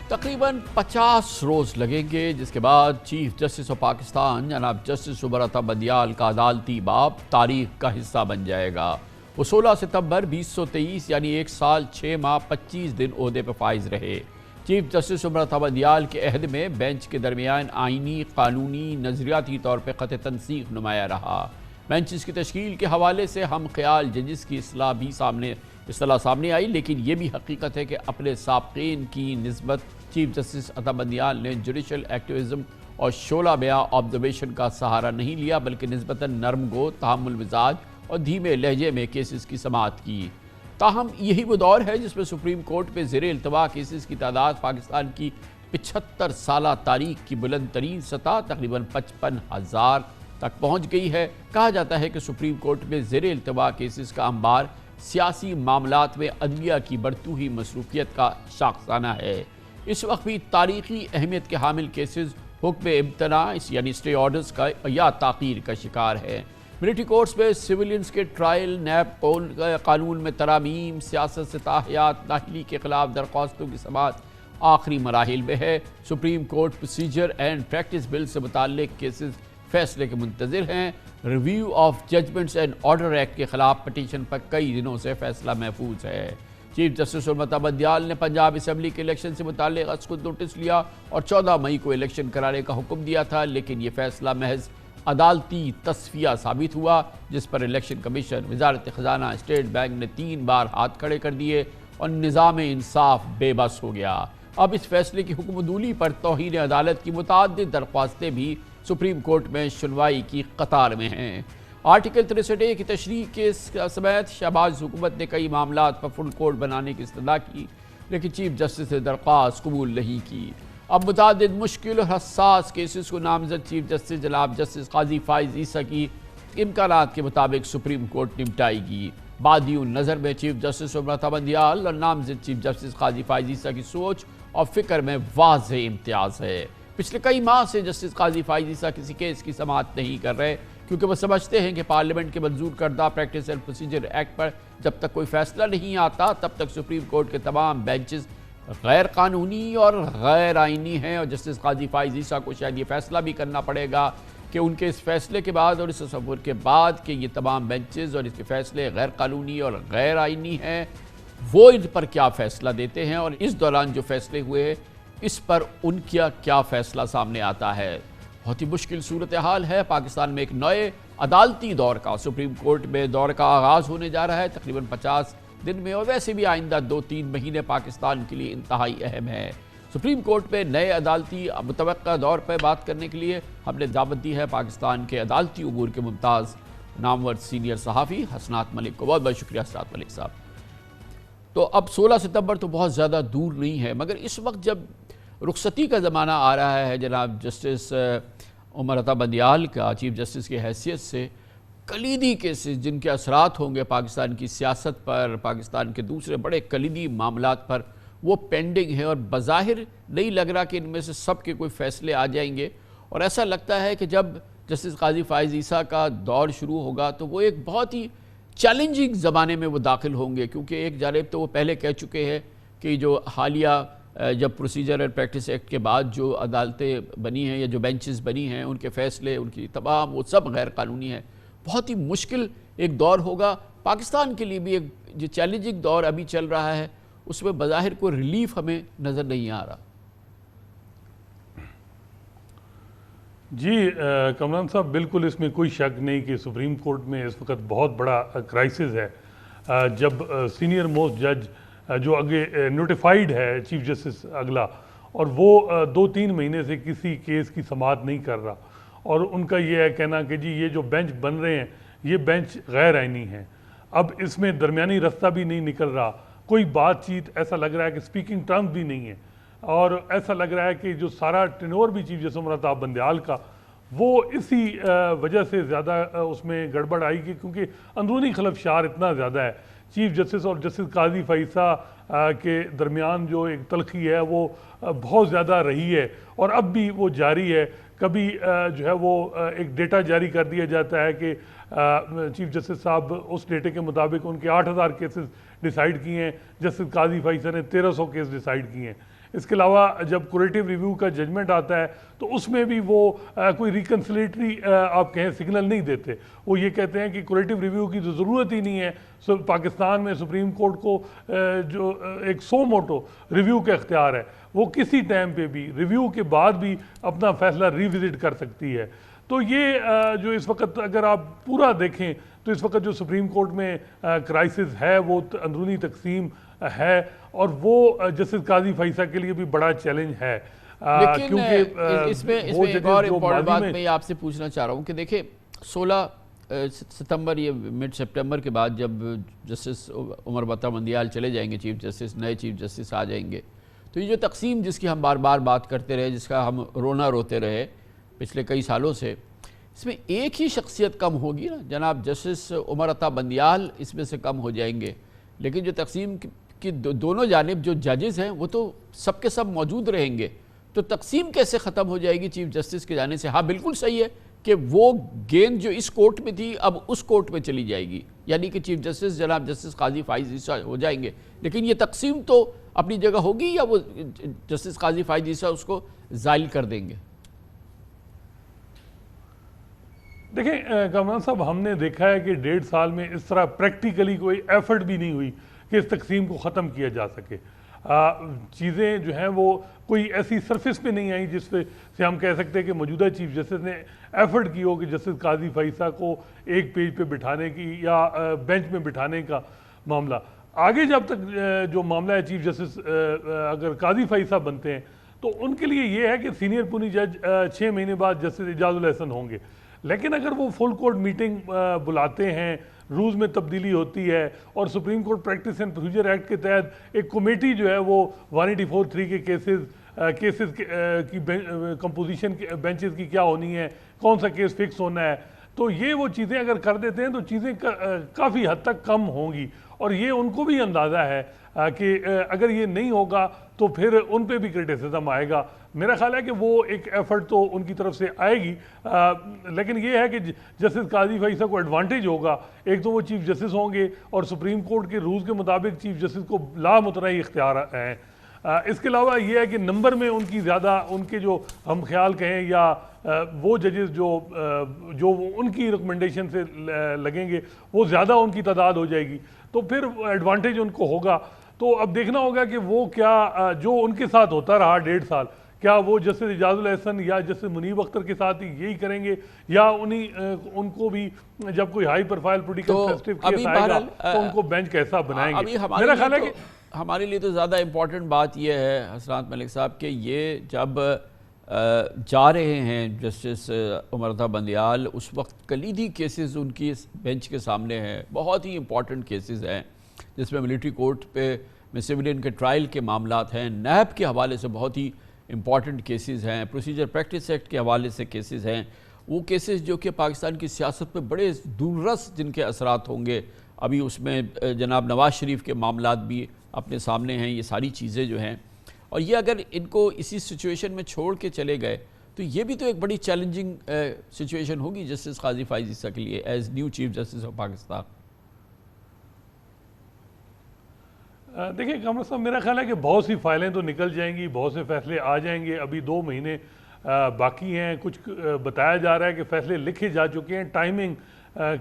تقریباً 50 روز لگیں گے جس کے بعد چیف جسٹس آف پاکستان جناب جسٹس عمر عطا بندیال کا عدالتی باب تاریخ کا حصہ بن جائے گا۔ وہ 16 ستمبر 2023 یعنی 1 سال 6 ماہ 25 دن عہدے پر فائز رہے۔ چیف جسٹس عمر عطا بندیال کے عہد میں بینچ کے درمیان آئینی، قانونی، نظریاتی طور پر قطع تنسیق نمایاں رہا۔ بینچز کی تشکیل کے حوالے سے ہم خیال ججز کی اصطلاح سامنے آئی، لیکن یہ بھی حقیقت ہے کہ اپنے سابقین کی نسبت چیف جسٹس عطا بندیال نے جوڈیشل ایکٹیویزم اور شعلہ بیاں آبزرویشن کا سہارا نہیں لیا، بلکہ نسبتاً نرم گو، تحمل مزاج اور دھیمے لہجے میں کیسز کی سماعت کی۔ تاہم یہی وہ دور ہے جس میں سپریم کورٹ میں زیر التوا کیسز کی تعداد پاکستان کی 75 سالہ تاریخ کی بلند ترین سطح تقریباً 55,000 تک پہنچ گئی ہے۔ کہا جاتا ہے کہ سپریم کورٹ میں زیر التوا کیسز کا انبار سیاسی معاملات میں عدلیہ کی بڑھتی ہوئی مصروفیت کا شاخسانہ ہے۔ اس وقت بھی تاریخی اہمیت کے حامل کیسز حکم امتناع یعنی اسٹے آرڈرز کا یا تاخیر کا شکار ہے۔ ملٹری کورٹس میں سیولینز کے ٹرائل، نیب قانون میں ترامیم، سیاست سے تاحیات نااہلی کے خلاف درخواستوں کی سماعت آخری مراحل میں ہے۔ Supreme court procedure and practice bill سے متعلق کیسز فیصلے کے منتظر ہیں۔ Review of judgments and order act کے خلاف پٹیشن پر کئی دنوں سے فیصلہ محفوظ ہے۔ چیف جسٹس عمر عطا بندیال نے پنجاب اسمبلی کے الیکشن سے متعلق از خود نوٹس لیا اور 14 مئی کو الیکشن کرانے کا حکم دیا تھا، لیکن یہ فیصلہ محض عدالتی تصفیہ ثابت ہوا، جس پر الیکشن کمیشن، وزارت خزانہ، اسٹیٹ بینک نے 3 بار ہاتھ کھڑے کر دیے اور نظام انصاف بے بس ہو گیا۔ اب اس فیصلے کی حکم عدولی پر توہین عدالت کی متعدد درخواستیں بھی سپریم کورٹ میں سنوائی کی قطار میں ہیں۔ آرٹیکل 63A کی تشریح کے سمیت شہباز حکومت نے کئی معاملات پر فل کورٹ بنانے کی استدعا کی، لیکن چیف جسٹس نے درخواست قبول نہیں کی۔ اب متعدد مشکل اور حساس کیسز کو نامزد چیف جسٹس جناب جسٹس قاضی فائز عیسیٰ کی امکانات کے مطابق سپریم کورٹ نمٹائے گی۔ بادی النظر میں چیف جسٹس عمر عطا بندیال اور نامزد چیف جسٹس قاضی فائز عیسیٰ کی سوچ اور فکر میں واضح امتیاز ہے۔ پچھلے کئی ماہ سے جسٹس قاضی فائز عیسیٰ کسی کیس کی سماعت نہیں کر رہے، کیونکہ وہ سمجھتے ہیں کہ پارلیمنٹ کے منظور کردہ پریکٹس اینڈ پروسیجر ایکٹ پر جب تک کوئی فیصلہ نہیں آتا تب تک سپریم کورٹ کے تمام بینچز غیر قانونی اور غیر آئینی ہیں، اور جسٹس قاضی فائز عیسیٰ کو شاید یہ فیصلہ بھی کرنا پڑے گا کہ ان کے اس فیصلے کے بعد اور اس تصور کے بعد کہ یہ تمام بینچز اور اس کے فیصلے غیر قانونی اور غیر آئینی ہیں، وہ ان پر کیا فیصلہ دیتے ہیں اور اس دوران جو فیصلے ہوئے اس پر ان کا کیا فیصلہ سامنے آتا ہے۔ بہت ہی مشکل صورتحال ہے۔ پاکستان میں ایک نئے عدالتی دور کا، سپریم کورٹ میں دور کا آغاز ہونے جا رہا ہے تقریباً 50 دن میں، اور ویسے بھی آئندہ 2-3 مہینے پاکستان کے لیے انتہائی اہم ہے۔ سپریم کورٹ میں نئے عدالتی متوقع دور پر بات کرنے کے لیے ہم نے دعوت دی ہے پاکستان کے عدالتی امور کے ممتاز نامور سینئر صحافی حسنات ملک کو۔ بہت بہت شکریہ حسنات ملک صاحب۔ تو اب 16 ستمبر تو بہت زیادہ دور نہیں ہے، مگر اس وقت جب رخصتی کا زمانہ آ رہا ہے جناب جسٹس عمر عطا بندیال کا چیف جسٹس کی حیثیت سے، کلیدی کیسز جن کے اثرات ہوں گے پاکستان کی سیاست پر، پاکستان کے دوسرے بڑے کلیدی معاملات پر، وہ پینڈنگ ہیں اور بظاہر نہیں لگ رہا کہ ان میں سے سب کے کوئی فیصلے آ جائیں گے، اور ایسا لگتا ہے کہ جب جسٹس قاضی فائز عیسیٰ کا دور شروع ہوگا تو وہ ایک بہت ہی چیلنجنگ زمانے میں وہ داخل ہوں گے، کیونکہ ایک جانب تو وہ پہلے کہہ چکے ہیں کہ جو حالیہ جب پروسیجر اینڈ پریکٹس ایکٹ کے بعد جو عدالتیں بنی ہیں یا جو بینچز بنی ہیں ان کے فیصلے، ان کی تمام وہ سب غیر قانونی ہیں۔ بہت ہی مشکل ایک دور ہوگا پاکستان کے لیے بھی۔ ایک جو چیلنجنگ دور ابھی چل رہا ہے اس میں بظاہر کوئی ریلیف ہمیں نظر نہیں آ رہا۔ جی کمران صاحب، بالکل اس میں کوئی شک نہیں کہ سپریم کورٹ میں اس وقت بہت بڑا کرائسس ہے۔ جب سینئر موسٹ جج جو آگے نوٹیفائیڈ ہے چیف جسٹس اگلا، اور وہ 2-3 مہینے سے کسی کیس کی سماعت نہیں کر رہا، اور ان کا یہ ہے کہنا کہ جی یہ جو بینچ بن رہے ہیں یہ بینچ غیر آئینی ہیں۔ اب اس میں درمیانی رستہ بھی نہیں نکل رہا، کوئی بات چیت، ایسا لگ رہا ہے کہ سپیکنگ ٹرمز بھی نہیں ہے، اور ایسا لگ رہا ہے کہ جو سارا ٹینور بھی چیف جسٹس عمر عطا بندیال کا وہ اسی وجہ سے زیادہ اس میں گڑبڑ آئی گی، کیونکہ اندرونی خلفشار اتنا زیادہ ہے۔ چیف جسٹس اور جسٹس قاضی فائزہ کے درمیان جو ایک تلخی ہے وہ بہت زیادہ رہی ہے، اور اب بھی وہ جاری ہے۔ کبھی جو ہے وہ ایک ڈیٹا جاری کر دیا جاتا ہے کہ چیف جسٹس صاحب اس ڈیٹے کے مطابق ان کے 8,000 کیسز ڈیسائیڈ کیے ہیں، جسٹس قاضی فائزہ نے 1,300 کیس ڈیسائیڈ کیے ہیں۔ اس کے علاوہ جب کوریٹیو ریویو کا ججمنٹ آتا ہے تو اس میں بھی وہ کوئی ریکنسلیٹری آپ کہیں سگنل نہیں دیتے. وہ یہ کہتے ہیں کہ کوریٹیو ریویو کی تو ضرورت ہی نہیں ہے. پاکستان میں سپریم کورٹ کو جو ایک سو موٹو ریویو کا اختیار ہے, وہ کسی ٹائم پہ بھی ریویو کے بعد بھی اپنا فیصلہ ریوزٹ کر سکتی ہے. تو یہ جو اس وقت اگر آپ پورا دیکھیں تو اس وقت جو سپریم کورٹ میں کرائسس ہے وہ اندرونی تقسیم ہے, اور وہ جسٹس قاضی فائصہ کے لیے بھی بڑا چیلنج ہے. لیکن اس میں ایک اور امپورٹنٹ بات میں آپ سے پوچھنا چاہ رہا ہوں کہ دیکھیں 16 ستمبر یہ مڈ سپٹمبر کے بعد جب جسٹس عمر بطہ بندیال چلے جائیں گے چیف جسٹس, نئے چیف جسٹس آ جائیں گے, تو یہ جو تقسیم جس کی ہم بار بار بات کرتے رہے, جس کا ہم رونا روتے رہے پچھلے کئی سالوں سے, اس میں ایک ہی شخصیت کم ہوگی نا. جناب جسٹس عمر عطا بندیال اس میں سے کم ہو جائیں گے, لیکن جو تقسیم کی دونوں جانب جو ججز ہیں وہ تو سب کے سب موجود رہیں گے. تو تقسیم کیسے ختم ہو جائے گی چیف جسٹس کے جانے سے؟ ہاں بالکل صحیح ہے کہ وہ گیند جو اس کورٹ میں تھی اب اس کورٹ میں چلی جائے گی, یعنی کہ چیف جسٹس جناب جسٹس قاضی فائز عیسیٰ ہو جائیں گے, لیکن یہ تقسیم تو اپنی جگہ ہوگی یا وہ جسٹس قاضی فائز عیسیٰ اس کو زائل کر دیں گے؟ دیکھیں کامران صاحب, ہم نے دیکھا ہے کہ 1.5 سال میں اس طرح پریکٹیکلی کوئی ایفرٹ بھی نہیں ہوئی کہ اس تقسیم کو ختم کیا جا سکے. چیزیں جو ہیں وہ کوئی ایسی سرفس پہ نہیں آئیں جس پہ سے ہم کہہ سکتے ہیں کہ موجودہ چیف جسٹس نے ایفرٹ کی ہو کہ جسٹس قاضی فائصہ کو ایک پیج پہ بٹھانے کی یا بینچ میں بٹھانے کا معاملہ. آگے جب تک جو معاملہ ہے چیف جسٹس اگر قاضی فائصہ بنتے ہیں تو ان کے لیے یہ ہے کہ سینئر پونی جج 6 مہینے بعد جسٹس اعجاز الاحسن ہوں گے. لیکن اگر وہ فل کورٹ میٹنگ بلاتے ہیں, رولز میں تبدیلی ہوتی ہے, اور supreme court practice and procedure act کے تحت ایک کمیٹی جو ہے وہ 184(3) کے کیسز کی کمپوزیشن بینچز کی کیا ہونی ہے, کون سا کیس فکس ہونا ہے, تو یہ وہ چیزیں اگر کر دیتے ہیں تو چیزیں کافی حد تک کم ہوں گی. اور یہ ان کو بھی اندازہ ہے کہ اگر یہ نہیں ہوگا تو پھر ان پہ بھی کرٹیسزم آئے گا. میرا خیال ہے کہ وہ ایک ایفرٹ تو ان کی طرف سے آئے گی, لیکن یہ ہے کہ جسٹس قاضی فائصہ کو ایڈوانٹیج ہوگا. ایک تو وہ چیف جسٹس ہوں گے اور سپریم کورٹ کے رولز کے مطابق چیف جسٹس کو لامتناعی اختیار ہیں. اس کے علاوہ یہ ہے کہ نمبر میں ان کی زیادہ, ان کے جو ہم خیال کہیں یا وہ ججز جو ان کی ریکمنڈیشن سے لگیں گے وہ زیادہ ان کی تعداد ہو جائے گی, تو پھر ایڈوانٹیج ان کو ہوگا. تو اب دیکھنا ہوگا کہ وہ کیا جو ان کے ساتھ ہوتا رہا 1.5 سال, کیا وہ جسٹس اعجاز الاحسن یا جسٹس منیب اختر کے ساتھ ہی یہی کریں گے, یا ان کو بھی جب کوئی high profile political festive case آئے گا تو ان کو بینچ کیسا بنائیں گے؟ میرا خیال ہے کہ ہمارے لیے تو زیادہ امپورٹنٹ بات یہ ہے حسنات ملک صاحب کہ یہ جب جا رہے ہیں جسٹس عمر عطا بندیال, اس وقت کلیدی کیسز ان کی بینچ کے سامنے ہیں, بہت ہی امپورٹنٹ کیسز ہیں جس میں ملٹری کورٹ پہ میں سویلین کے ٹرائل کے معاملات ہیں, نیب کے حوالے سے بہت ہی امپورٹنٹ کیسز ہیں, پروسیجر پریکٹس ایکٹ کے حوالے سے کیسز ہیں, وہ کیسز جو کہ پاکستان کی سیاست پہ بڑے دوررس جن کے اثرات ہوں گے. ابھی اس میں جناب نواز شریف کے معاملات بھی اپنے سامنے ہیں. یہ ساری چیزیں جو ہیں, اور یہ اگر ان کو اسی سچویشن میں چھوڑ کے چلے گئے تو یہ بھی تو ایک بڑی چیلنجنگ سچویشن ہوگی جسٹس قاضی فائز عیسیٰ کے لیے as new chief justice of Pakistan. دیکھیں کامران صاحب, میرا خیال ہے کہ بہت سی فائلیں تو نکل جائیں گی, بہت سے فیصلے آ جائیں گے. ابھی 2 مہینے باقی ہیں. کچھ بتایا جا رہا ہے کہ فیصلے لکھے جا چکے ہیں. ٹائمنگ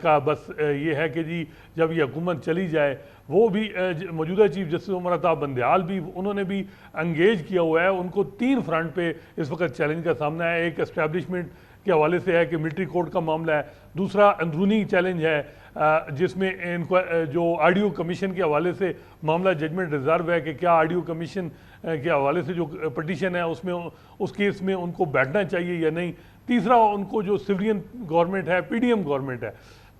کا بس یہ ہے کہ جی جب یہ حکومت چلی جائے, وہ بھی موجودہ چیف جسٹس عمر عطا بندیال بھی انہوں نے بھی انگیج کیا ہوا ہے. ان کو 3 فرنٹ پہ اس وقت چیلنج کا سامنا ہے. ایک اسٹیبلشمنٹ کے حوالے سے ہے کہ ملٹری کورٹ کا معاملہ ہے, دوسرا اندرونی چیلنج ہے جس میں ان کو جو آڈیو کمیشن کے حوالے سے معاملہ ججمنٹ ریزرو ہے کہ کیا آڈیو کمیشن کے حوالے سے جو پٹیشن ہے اس کیس میں ان کو بیٹھنا چاہیے یا نہیں. تیسرا ان کو جو سویلین گورنمنٹ ہے, پی ڈی ایم گورنمنٹ ہے,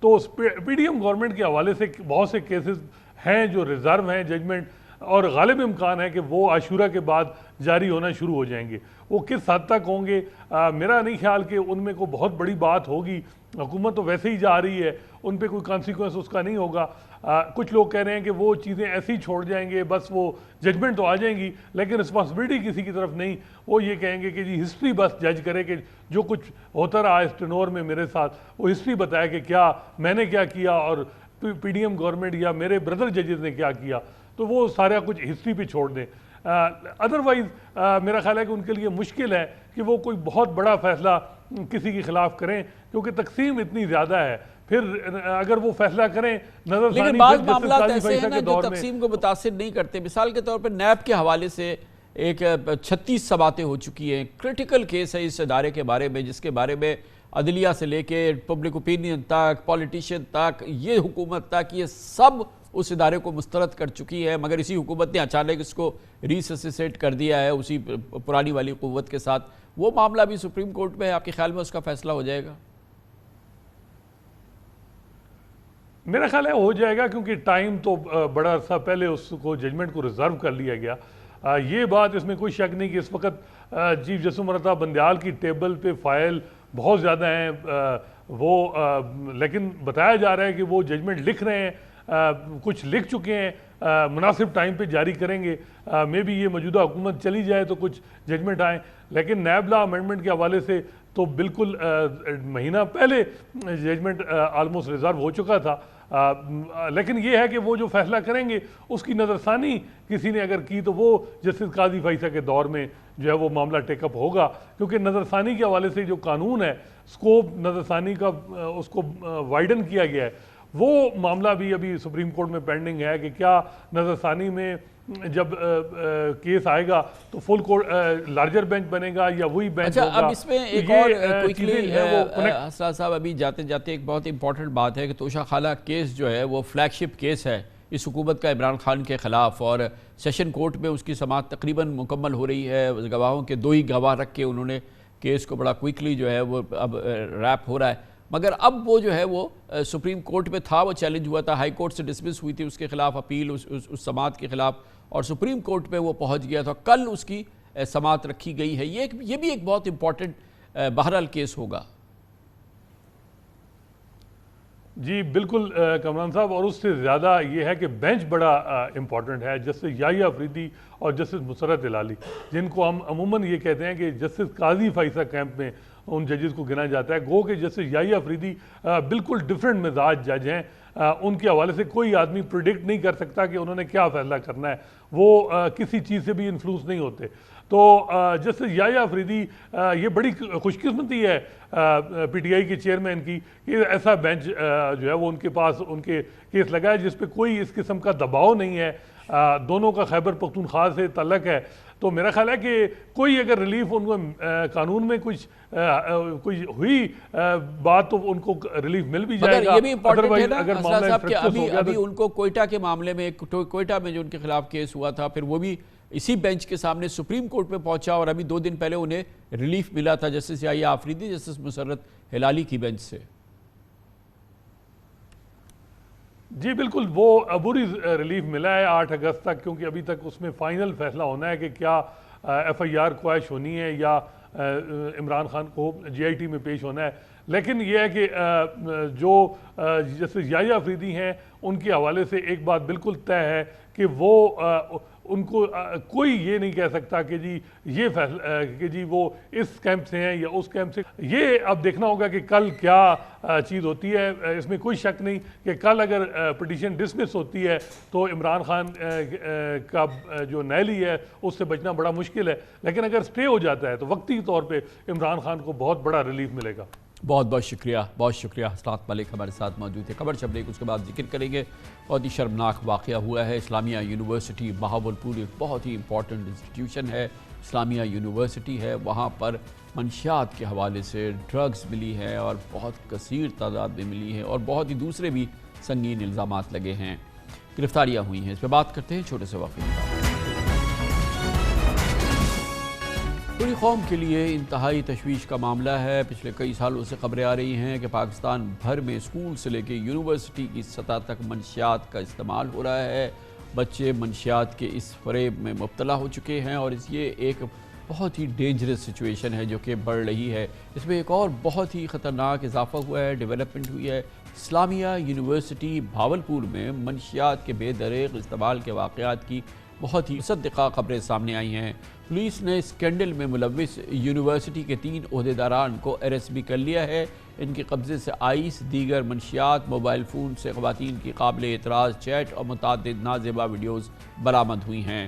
تو پی ڈی ایم گورنمنٹ کے حوالے سے بہت سے کیسز ہیں جو ریزرو ہیں ججمنٹ, اور غالب امکان ہے کہ وہ عاشورہ کے بعد جاری ہونا شروع ہو جائیں گے. وہ کس حد تک ہوں گے میرا نہیں خیال کہ ان میں کوئی بہت بڑی بات ہوگی. حکومت تو ویسے ہی جا رہی ہے, ان پہ کوئی کانسیکوینس اس کا نہیں ہوگا. کچھ لوگ کہہ رہے ہیں کہ وہ چیزیں ایسے ہی چھوڑ جائیں گے, بس وہ ججمنٹ تو آ جائیں گی لیکن رسپانسبلٹی کسی کی طرف نہیں. وہ یہ کہیں گے کہ جی ہسٹری بس جج کرے کہ جو کچھ ہوتا رہا اس ٹینور میں میرے ساتھ, وہ ہسٹری بتائے کہ کیا میں نے کیا کیا اور پی ڈی ایم گورنمنٹ یا میرے بردر ججز نے کیا کیا, تو وہ سارا کچھ ہسٹری پہ چھوڑ دیں. ادروائز میرا خیال ہے کہ ان کے لیے مشکل ہے کہ وہ کوئی بہت بڑا فیصلہ کسی کے خلاف کریں، کیونکہ تقسیم اتنی زیادہ ہے. پھر اگر وہ فیصلہ کریں نظر ثانی لیکن بعض معاملات ایسے ہیں نا جو تقسیم کو متاثر نہیں کرتے. مثال کے طور پر نیب کے حوالے سے ایک 36 سماعتیں ہو چکی ہیں. کرٹیکل کیس ہے اس ادارے کے بارے میں، جس کے بارے میں عدلیہ سے لے کے پبلک اوپینین تک، پولیٹیشین تک، یہ حکومت تک، یہ سب اس ادارے کو مسترد کر چکی ہے. مگر اسی حکومت نے اچانک اس کو ریسسیٹ کر دیا ہے اسی پرانی والی قوت کے ساتھ. وہ معاملہ بھی سپریم کورٹ میں ہے. آپ کے خیال میں اس کا فیصلہ ہو جائے گا؟ میرا خیال ہے ہو جائے گا، کیونکہ ٹائم تو بڑا عرصہ پہلے اس کو ججمنٹ کو ریزرو کر لیا گیا. یہ بات اس میں کوئی شک نہیں کہ اس وقت چیف جسٹس عمر بندیال کی ٹیبل پہ فائل بہت زیادہ ہیں، لیکن بتایا جا رہا ہے کہ وہ ججمنٹ لکھ رہے ہیں، کچھ لکھ چکے ہیں، مناسب ٹائم پہ جاری کریں گے. مے بی یہ موجودہ حکومت چلی جائے تو کچھ ججمنٹ آئیں. لیکن نیب لا امینڈمنٹ کے حوالے سے تو بالکل مہینہ پہلے ججمنٹ آلموسٹ ریزرو ہو چکا تھا. لیکن یہ ہے کہ وہ جو فیصلہ کریں گے اس کی نظر ثانی کسی نے اگر کی تو وہ جسٹس قاضی فیصل کے دور میں جو ہے وہ معاملہ ٹیک اپ ہوگا، کیونکہ نظر ثانی کے حوالے سے جو قانون ہے، سکوپ نظر ثانی کا اس کو وائڈن کیا گیا ہے. وہ معاملہ بھی ابھی سپریم کورٹ میں پینڈنگ ہے کہ کیا نظر ثانی میں جب کیس آئے گا تو فل کورٹ لارجر بینچ بنے گا یا وہی بینچ ہوگا. اب اس میں ایک اور کوئکلی اسرار صاحب ابھی جاتے جاتے ایک بہت امپورٹنٹ بات ہے کہ توشہ خالہ کیس جو ہے وہ فلیگ شپ کیس ہے اس حکومت کا عمران خان کے خلاف، اور سیشن کورٹ میں اس کی سماعت تقریباً مکمل ہو رہی ہے. گواہوں کے 2 ہی گواہ رکھ کے انہوں نے کیس کو بڑا کوئکلی جو ہے وہ اب ریپ ہو رہا ہے. مگر اب وہ جو ہے وہ سپریم کورٹ میں تھا، وہ چیلنج ہوا تھا، ہائی کورٹ سے ڈسمس ہوئی تھی اس کے خلاف اپیل اس سماعت کے خلاف، اور سپریم کورٹ میں وہ پہنچ گیا تھا. کل اس کی سماعت رکھی گئی ہے. یہ بھی ایک بہت امپورٹنٹ بہرحال کیس ہوگا. جی بالکل کمران صاحب، اور اس سے زیادہ یہ ہے کہ بینچ بڑا امپورٹنٹ ہے. جسٹس یحییٰ افریدی اور جسٹس مسرت ہلالی، جن کو ہم عموماً یہ کہتے ہیں کہ جسٹس قاضی فیصل کیمپ میں ان ججز کو گنا جاتا ہے. گو کہ جسٹس یحییٰ افریدی بالکل ڈیفرنٹ مزاج جج ہیں. ان کے حوالے سے کوئی آدمی پریڈکٹ نہیں کر سکتا کہ انہوں نے کیا فیصلہ کرنا ہے. وہ کسی چیز سے بھی انفلوئنس نہیں ہوتے. تو جسٹس یحییٰ افریدی یہ بڑی خوش قسمتی ہے پی ٹی آئی کے چیئرمین کی کہ ایسا بینچ جو ہے وہ ان کے پاس ان کے کیس لگا ہے جس پہ کوئی اس قسم کا دباؤ نہیں ہے. دونوں کا خیبر پختونخوا سے تعلق ہے. تو میرا خیال ہے کہ کوئی اگر ریلیف ان کو قانون میں کوئی ہوئی بات تو ان کو ریلیف مل بھی جائے گا. مگر یہ بھی امپورٹنٹ ہے نا اسرار صاحب کہ ابھی ان کو کوئٹہ کے معاملے میں، کوئٹہ میں جو ان کے خلاف کیس ہوا تھا، پھر وہ بھی اسی بینچ کے سامنے سپریم کورٹ میں پہنچا، اور ابھی 2 دن پہلے انہیں ریلیف ملا تھا جسٹس یحییٰ افریدی، جسٹس مسرت ہلالی کی بینچ سے. جی بالکل، وہ عبوری ریلیف ملا ہے 8 اگست تک، کیونکہ ابھی تک اس میں فائنل فیصلہ ہونا ہے کہ کیا ایف آئی آر خواہش ہونی ہے یا عمران خان کو جی آئی ٹی میں پیش ہونا ہے. لیکن یہ ہے کہ جو جیسے یحییٰ افریدی ہیں ان کے حوالے سے ایک بات بالکل طے ہے کہ وہ ان کو کوئی یہ نہیں کہہ سکتا کہ جی یہ فیصلہ کہ جی وہ اس کیمپ سے ہیں یا اس کیمپ سے. یہ اب دیکھنا ہوگا کہ کل کیا چیز ہوتی ہے. اس میں کوئی شک نہیں کہ کل اگر پٹیشن ڈسمس ہوتی ہے تو عمران خان کا جو نیلی ہے اس سے بچنا بڑا مشکل ہے. لیکن اگر سٹے ہو جاتا ہے تو وقتی طور پہ عمران خان کو بہت بڑا ریلیف ملے گا. بہت بہت شکریہ، بہت شکریہ. حسنات ملک ہمارے ساتھ موجود تھے. خبر شب اس کے بعد ذکر کریں گے. بہت ہی شرمناک واقعہ ہوا ہے. اسلامیہ یونیورسٹی بہاولپور ایک بہت ہی امپورٹنٹ انسٹیٹیوشن ہے. اسلامیہ یونیورسٹی ہے، وہاں پر منشیات کے حوالے سے ڈرگز ملی ہے اور بہت کثیر تعداد میں ملی ہے، اور بہت ہی دوسرے بھی سنگین الزامات لگے ہیں، گرفتاریاں ہوئی ہیں. اس پہ بات کرتے ہیں چھوٹے سے وقفے کے بعد. پوری قوم کے لیے انتہائی تشویش کا معاملہ ہے. پچھلے کئی سالوں سے خبریں آ رہی ہیں کہ پاکستان بھر میں اسکول سے لے کے یونیورسٹی کی سطح تک منشیات کا استعمال ہو رہا ہے. بچے منشیات کے اس فریب میں مبتلا ہو چکے ہیں، اور یہ ایک بہت ہی ڈینجرس سچویشن ہے جو کہ بڑھ رہی ہے. اس میں ایک اور بہت ہی خطرناک اضافہ ہوا ہے، ڈیولپمنٹ ہوئی ہے. اسلامیہ یونیورسٹی بہاولپور میں منشیات کے بے دریغ استعمال کے واقعات کی بہت ہی مصدقہ خبریں سامنے آئی ہیں. پولیس نے اسکینڈل میں ملوث یونیورسٹی کے 3 عہدیداران کو اریسٹ بھی کر لیا ہے. ان کے قبضے سے آئس، دیگر منشیات، موبائل فون سے خواتین کی قابل اعتراض چیٹ اور متعدد نازیبا ویڈیوز برآمد ہوئی ہیں.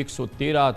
113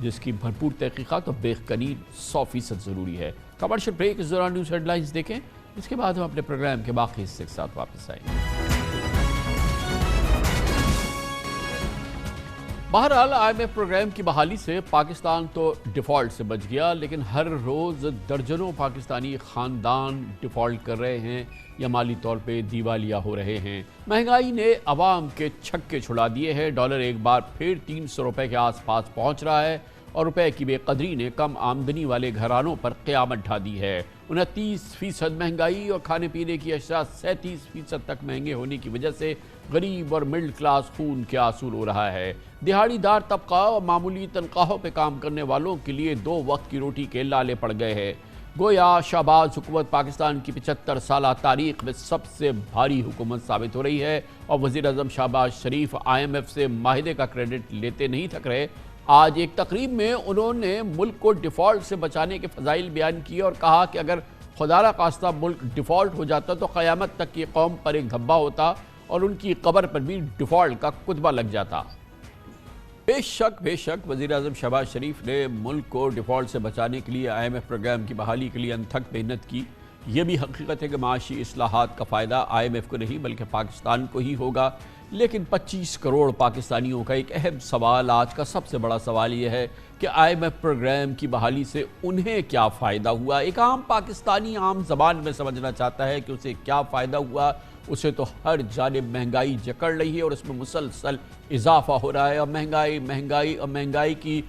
جس کی بھرپور تحقیقات اور بہترین 100% ضروری ہے۔ کمرشل بریک اس دوران نیوز ہیڈ لائنز دیکھیں، اس کے بعد ہم اپنے پروگرام کے باقی حصے کے ساتھ واپس آئیں گے۔ بہرحال IMF پروگرام کی بحالی سے پاکستان تو ڈیفالٹ سے بچ گیا، لیکن ہر روز درجنوں پاکستانی خاندان ڈیفالٹ کر رہے ہیں یا مالی طور پہ دیوالیہ ہو رہے ہیں۔ مہنگائی نے عوام کے چھکے چھڑا دیے ہیں، ڈالر ایک بار پھر 300 روپے کے آس پاس پہنچ رہا ہے اور روپے کی بے قدری نے کم آمدنی والے گھرانوں پر قیامت ڈھا دی ہے۔ 29% مہنگائی اور کھانے پینے کی اشیاء 37% تک مہنگے ہونے کی وجہ سے غریب اور مڈل کلاس خون کے آنسو رو رہا ہے۔ دہاڑی دار طبقہ اور معمولی تنخواہوں پہ کام کرنے والوں کے لیے 2 وقت کی روٹی کے لالے پڑ گئے ہیں۔ گویا شہباز حکومت پاکستان کی 75 سالہ تاریخ میں سب سے بھاری حکومت ثابت ہو رہی ہے، اور وزیر اعظم شہباز شریف IMF سے معاہدے کا کریڈٹ لیتے نہیں تھک رہے۔ آج ایک تقریب میں انہوں نے ملک کو ڈیفالٹ سے بچانے کے فضائل بیان کیے اور کہا کہ اگر خدا نہ خواستہ ملک ڈیفالٹ ہو جاتا تو قیامت تک کی قوم پر ایک دھبا ہوتا اور ان کی قبر پر بھی ڈیفالٹ کا کتبہ لگ جاتا۔ بے شک وزیر اعظم شہباز شریف نے ملک کو ڈیفالٹ سے بچانے کے لیے IMF پروگرام کی بحالی کے لیے انتھک محنت کی۔ یہ بھی حقیقت ہے کہ معاشی اصلاحات کا فائدہ IMF کو نہیں بلکہ پاکستان کو ہی ہوگا، لیکن 25 کروڑ پاکستانیوں کا ایک اہم سوال، آج کا سب سے بڑا سوال یہ ہے کہ IMF پروگرام کی بحالی سے انہیں کیا فائدہ ہوا۔ ایک عام پاکستانی عام زبان میں سمجھنا چاہتا ہے کہ اسے کیا فائدہ ہوا۔ اسے تو ہر جانب مہنگائی جکڑ رہی ہے اور اس میں مسلسل اضافہ ہو رہا ہے، اور مہنگائی کی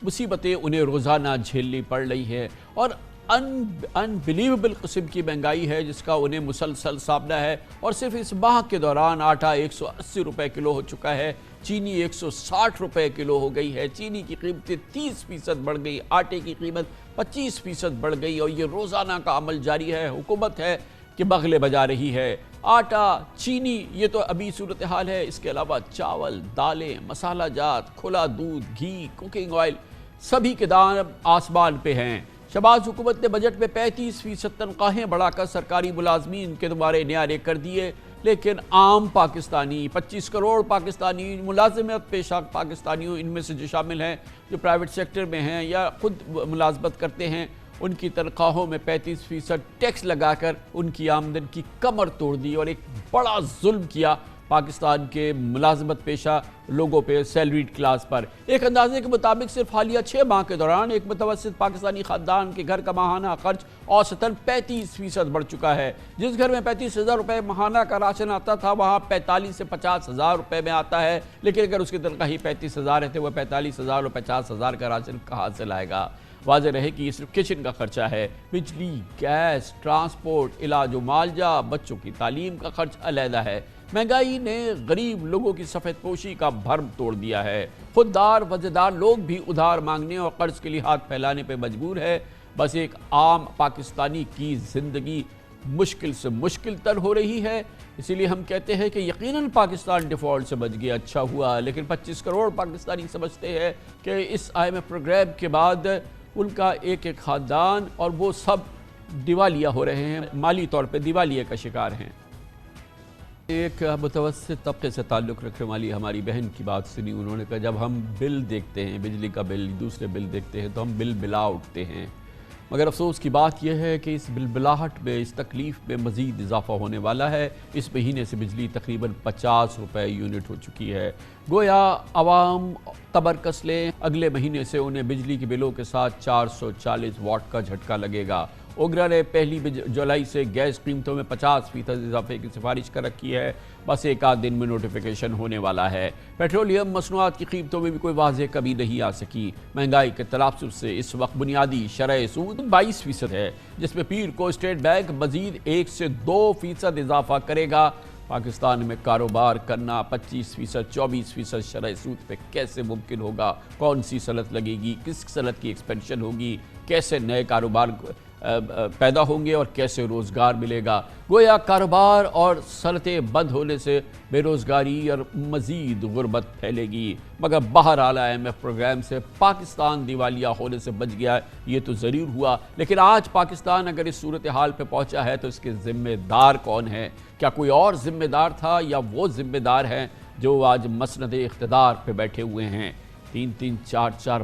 مصیبتیں انہیں روزانہ جھیلنی پڑ رہی ہے، اور انبلیویبل قسم کی مہنگائی ہے جس کا انہیں مسلسل سامنا ہے۔ اور صرف اس ماہ کے دوران آٹا 180 روپے کلو ہو چکا ہے، چینی 160 روپے کلو ہو گئی ہے، چینی کی قیمتیں 30% بڑھ گئی، آٹے کی قیمت 25% بڑھ گئی، اور یہ روزانہ کا عمل جاری ہے۔ حکومت ہے کہ بغلے بجا رہی ہے۔ آٹا، چینی، یہ تو ابھی صورتحال ہے، اس کے علاوہ چاول، دالیں، مسالہ جات، کھلا دودھ، گھی، کوکنگ آئل، سبھی کے دام آسمان پہ ہیں۔ شہباز حکومت نے بجٹ میں 35% تنخواہیں بڑھا کر سرکاری ملازمین کے دوبارے نیارے کر دیے، لیکن عام پاکستانی 25 کروڑ پاکستانی ملازمت پیشہ پاکستانیوں، ان میں سے جو شامل ہیں جو پرائیویٹ سیکٹر میں ہیں یا خود ملازمت کرتے ہیں، ان کی تنخواہوں میں 35% ٹیکس لگا کر ان کی آمدن کی کمر توڑ دی اور ایک بڑا ظلم کیا پاکستان کے ملازمت پیشہ لوگوں پہ، سیلریڈ کلاس پر۔ ایک اندازے کے مطابق صرف حالیہ 6 ماہ کے دوران ایک متوسط پاکستانی خاندان کے گھر کا ماہانہ خرچ اوسطاً 35% بڑھ چکا ہے۔ جس گھر میں 35,000 روپے ماہانہ کا راشن آتا تھا وہاں 45 سے 50,000 روپے میں آتا ہے، لیکن اگر اس کی تنخواہ ہی 35,000 ہے تو وہ 45,000 اور 50,000 کا راشن کہاں سے لائے گا؟ واضح رہے کہ یہ صرف کچن کا خرچہ ہے، بجلی، گیس، ٹرانسپورٹ، علاج و معالجہ، بچوں کی تعلیم کا خرچ علیحدہ ہے۔ مہنگائی نے غریب لوگوں کی سفید پوشی کا بھرم توڑ دیا ہے۔ خوددار وزیدار لوگ بھی ادھار مانگنے اور قرض کے لیے ہاتھ پھیلانے پہ مجبور ہے۔ بس ایک عام پاکستانی کی زندگی مشکل سے مشکل تر ہو رہی ہے۔ اسی لیے ہم کہتے ہیں کہ یقیناً پاکستان ڈیفالٹ سے بچ گیا، اچھا ہوا، لیکن 25 کروڑ پاکستانی سمجھتے ہیں کہ اس IMF پروگرام کے بعد ان کا ایک خاندان اور وہ سب دیوالیہ ہو رہے ہیں، مالی طور پہ دیوالیہ کا شکار ہیں۔ ایک متوسط طبقے سے تعلق رکھنے والی ہماری بہن کی بات سنی، انہوں نے کہا جب ہم بل دیکھتے ہیں، بجلی کا بل، دوسرے بل دیکھتے ہیں تو ہم بل بلا اٹھتے ہیں، مگر افسوس کی بات یہ ہے کہ اس بلبلاہٹ میں، اس تکلیف میں مزید اضافہ ہونے والا ہے۔ اس مہینے سے بجلی تقریباً 50 روپے یونٹ ہو چکی ہے۔ گویا عوام تبر کس لیں، اگلے مہینے سے انہیں بجلی کے بلوں کے ساتھ 440 واٹ کا جھٹکا لگے گا۔ اوگرا نے 1 جولائی سے گیس قیمتوں میں 50% اضافے کی سفارش کر رکھی ہے، بس ایک آدھ دن میں نوٹیفیکیشن ہونے والا ہے۔ پیٹرولیم مصنوعات کی قیمتوں میں بھی کوئی واضح کمی نہیں آ سکی۔ مہنگائی کے تناسب سے اس وقت بنیادی شرح سود 22% ہے، جس میں پیر کو اسٹیٹ بینک مزید 1 سے 2% اضافہ کرے گا۔ پاکستان میں کاروبار کرنا 25%، 24% شرح سود پہ کیسے ممکن ہوگا؟ کون سی صنعت لگے گی؟ کس صنعت کی ایکسپینشن ہوگی؟ کیسے نئے کاروبار پیدا ہوں گے اور کیسے روزگار ملے گا؟ گویا کاروبار اور صنعتیں بند ہونے سے بے روزگاری اور مزید غربت پھیلے گی۔ مگر بہرحال IMF پروگرام سے پاکستان دیوالیہ ہونے سے بچ گیا، یہ تو ضرور ہوا، لیکن آج پاکستان اگر اس صورتحال پہ پہنچا ہے تو اس کے ذمہ دار کون ہے؟ کیا کوئی اور ذمہ دار تھا یا وہ ذمہ دار ہیں جو آج مسند اقتدار پہ بیٹھے ہوئے ہیں؟ 3 4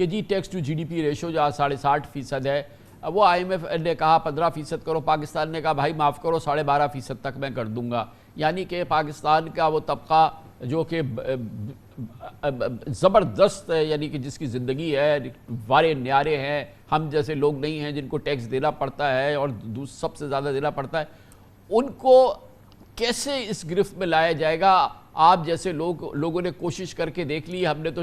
کہ جی tax to G D P ratio جو 60.5% ہے، وہ آئی ایم ایف نے کہا 15% کرو، پاکستان نے کہا بھائی معاف کرو 12.5% تک میں کر دوں گا. یعنی کہ پاکستان کا وہ طبقہ جو کہ زبردست ہے، یعنی کہ جس کی زندگی ہے، وارے نیارے ہیں، ہم جیسے لوگ نہیں ہیں جن کو ٹیکس دینا پڑتا ہے اور سب سے زیادہ دینا پڑتا ہے، ان کو کیسے اس گرفت میں لایا جائے گا؟ آپ جیسے لوگوں نے کوشش کر کے دیکھ لی، ہم نے تو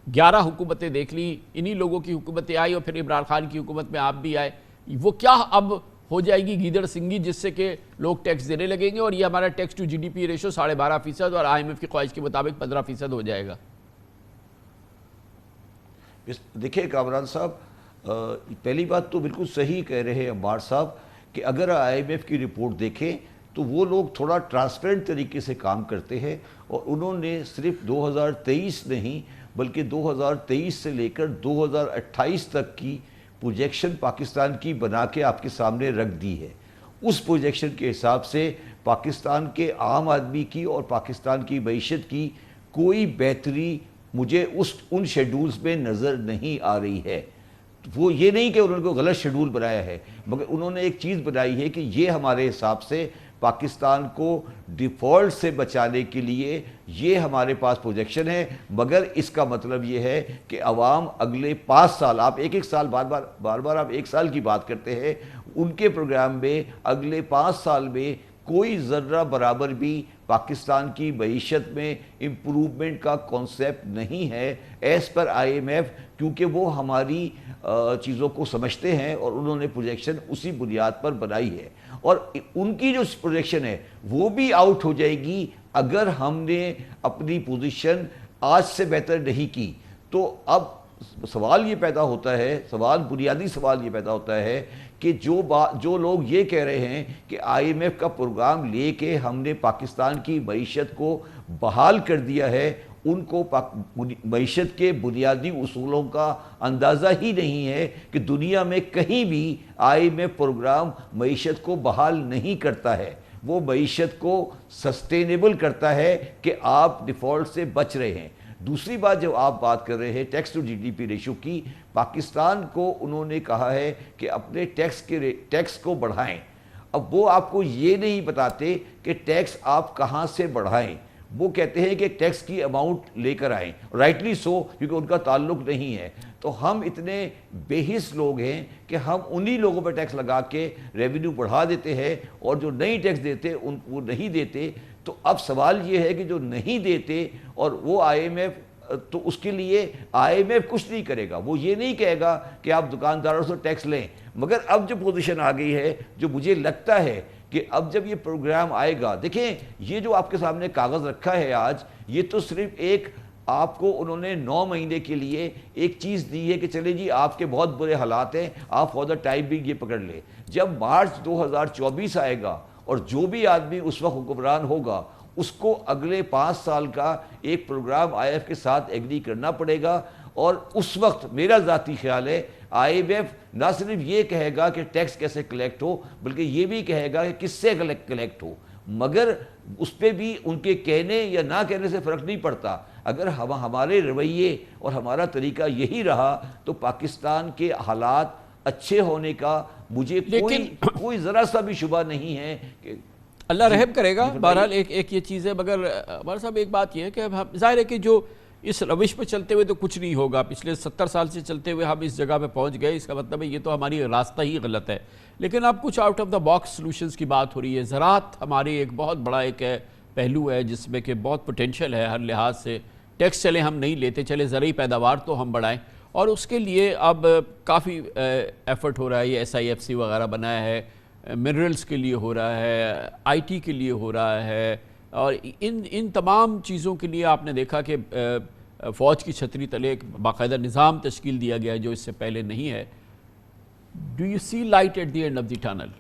11 حکومتیں دیکھ لی، انہی لوگوں کی حکومتیں آئی اور پھر عمران خان کی حکومت میں آپ بھی آئے. وہ کیا اب ہو جائے گی گیدڑ سنگی جس سے کہ لوگ ٹیکس دینے لگیں گے اور یہ ہمارا tax to G D P ریشو 12.5% اور آئی ایم ایف کی خواہش کے مطابق 15% ہو جائے گا؟ دیکھیں کامران صاحب، پہلی بات تو بالکل صحیح کہہ رہے ہیں عمار صاحب کہ اگر آئی ایم ایف کی رپورٹ دیکھیں تو وہ لوگ تھوڑا ٹرانسپیرنٹ طریقے سے کام کرتے ہیں، اور انہوں نے صرف 2023 نہیں بلکہ 2023 سے لے کر 2028 تک کی پروجیکشن پاکستان کی بنا کے آپ کے سامنے رکھ دی ہے. اس پروجیکشن کے حساب سے پاکستان کے عام آدمی کی اور پاکستان کی معیشت کی کوئی بہتری مجھے ان شیڈولز میں نظر نہیں آ رہی ہے. وہ یہ نہیں کہ انہوں نے کوئی غلط شیڈول بنایا ہے، مگر انہوں نے ایک چیز بنائی ہے کہ یہ ہمارے حساب سے پاکستان کو ڈیفالٹ سے بچانے کے لیے یہ ہمارے پاس پروجیکشن ہے، مگر اس کا مطلب یہ ہے کہ عوام اگلے 5 سال، آپ ایک سال بار بار آپ 1 سال کی بات کرتے ہیں، ان کے پروگرام میں اگلے 5 سال میں کوئی ذرہ برابر بھی پاکستان کی معیشت میں امپروومنٹ کا کانسیپٹ نہیں ہے ایز پر آئی ایم ایف، کیونکہ وہ ہماری چیزوں کو سمجھتے ہیں اور انہوں نے پروجیکشن اسی بنیاد پر بنائی ہے. اور ان کی جو پروجیکشن ہے وہ بھی آؤٹ ہو جائے گی اگر ہم نے اپنی پوزیشن آج سے بہتر نہیں کی. تو اب سوال یہ پیدا ہوتا ہے، بنیادی سوال یہ پیدا ہوتا ہے کہ جو لوگ یہ کہہ رہے ہیں کہ آئی ایم ایف کا پروگرام لے کے ہم نے پاکستان کی معیشت کو بحال کر دیا ہے، ان کو معیشت کے بنیادی اصولوں کا اندازہ ہی نہیں ہے کہ دنیا میں کہیں بھی آئی ایم ایف پروگرام معیشت کو بحال نہیں کرتا ہے. وہ معیشت کو سسٹینیبل کرتا ہے کہ آپ ڈیفالٹ سے بچ رہے ہیں. دوسری بات جو آپ بات کر رہے ہیں tax to G D P ریشو کی، پاکستان کو انہوں نے کہا ہے کہ اپنے ٹیکس کو بڑھائیں. اب وہ آپ کو یہ نہیں بتاتے کہ ٹیکس آپ کہاں سے بڑھائیں، وہ کہتے ہیں کہ ٹیکس کی اماؤنٹ لے کر آئیں، رائٹلی سو، کیونکہ ان کا تعلق نہیں ہے. تو ہم اتنے بے حس لوگ ہیں کہ ہم انہی لوگوں پہ ٹیکس لگا کے ریونیو بڑھا دیتے ہیں، اور جو نہیں ٹیکس دیتے وہ نہیں دیتے. تو اب سوال یہ ہے کہ جو نہیں دیتے اور وہ آئی ایم ایف، تو اس کے لیے آئی ایم ایف کچھ نہیں کرے گا. وہ یہ نہیں کہے گا کہ آپ دکانداروں سے ٹیکس لیں. مگر اب جو پوزیشن آ گئی ہے، جو مجھے لگتا ہے کہ اب جب یہ پروگرام آئے گا، دیکھیں یہ جو آپ کے سامنے کاغذ رکھا ہے آج، یہ تو صرف ایک آپ کو انہوں نے 9 مہینے کے لیے ایک چیز دی ہے کہ چلے جی آپ کے بہت برے حالات ہیں، آپ فار دا ٹائم بینگ یہ پکڑ لیں. جب مارچ 2024 آئے گا اور جو بھی آدمی اس وقت حکمران ہوگا اس کو اگلے 5 سال کا ایک پروگرام آئی ایف کے ساتھ ایگری کرنا پڑے گا. اور اس وقت میرا ذاتی خیال ہے آئی ایم ایف نہ صرف یہ کہے گا کہ ٹیکس کیسے کلیکٹ ہو، بلکہ یہ بھی کہے گا کہ کس سے کلیکٹ ہو. مگر اس پہ بھی ان کے کہنے یا نہ کہنے سے فرق نہیں پڑتا. اگر ہمارے رویے اور ہمارا طریقہ یہی رہا تو پاکستان کے حالات اچھے ہونے کا مجھے کوئی ذرا سا بھی شبہ نہیں ہے کہ اللہ رحم کرے گا. بہرحال ایک یہ چیز ہے، مگر ہمارے صاحب ایک بات یہ ہے کہ ظاہر ہے کہ جو اس روش پہ چلتے ہوئے تو کچھ نہیں ہوگا. پچھلے 70 سال سے چلتے ہوئے ہم اس جگہ پہ پہنچ گئے، اس کا مطلب ہے یہ تو ہماری راستہ ہی غلط ہے. لیکن اب کچھ out of the box solutions کی بات ہو رہی ہے. زراعت ہماری ایک بہت بڑا ایک پہلو ہے جس میں کہ بہت پوٹینشیل ہے ہر لحاظ سے. ٹیکس چلے ہم نہیں لیتے، چلے زرعی پیداوار تو ہم بڑھائیں، اور اس کے لیے اب کافی ایفرٹ ہو رہا ہے. یہ ایس آئی ایف سی وغیرہ بنایا ہے، منرلز کے لیے ہو رہا ہے، آئی ٹی کے لیے ہو رہا ہے، اور ان تمام چیزوں کے لیے آپ نے دیکھا کہ فوج کی چھتری تلے ایک باقاعدہ نظام تشکیل دیا گیا ہے جو اس سے پہلے نہیں ہے. Do you see light at the end of the tunnel?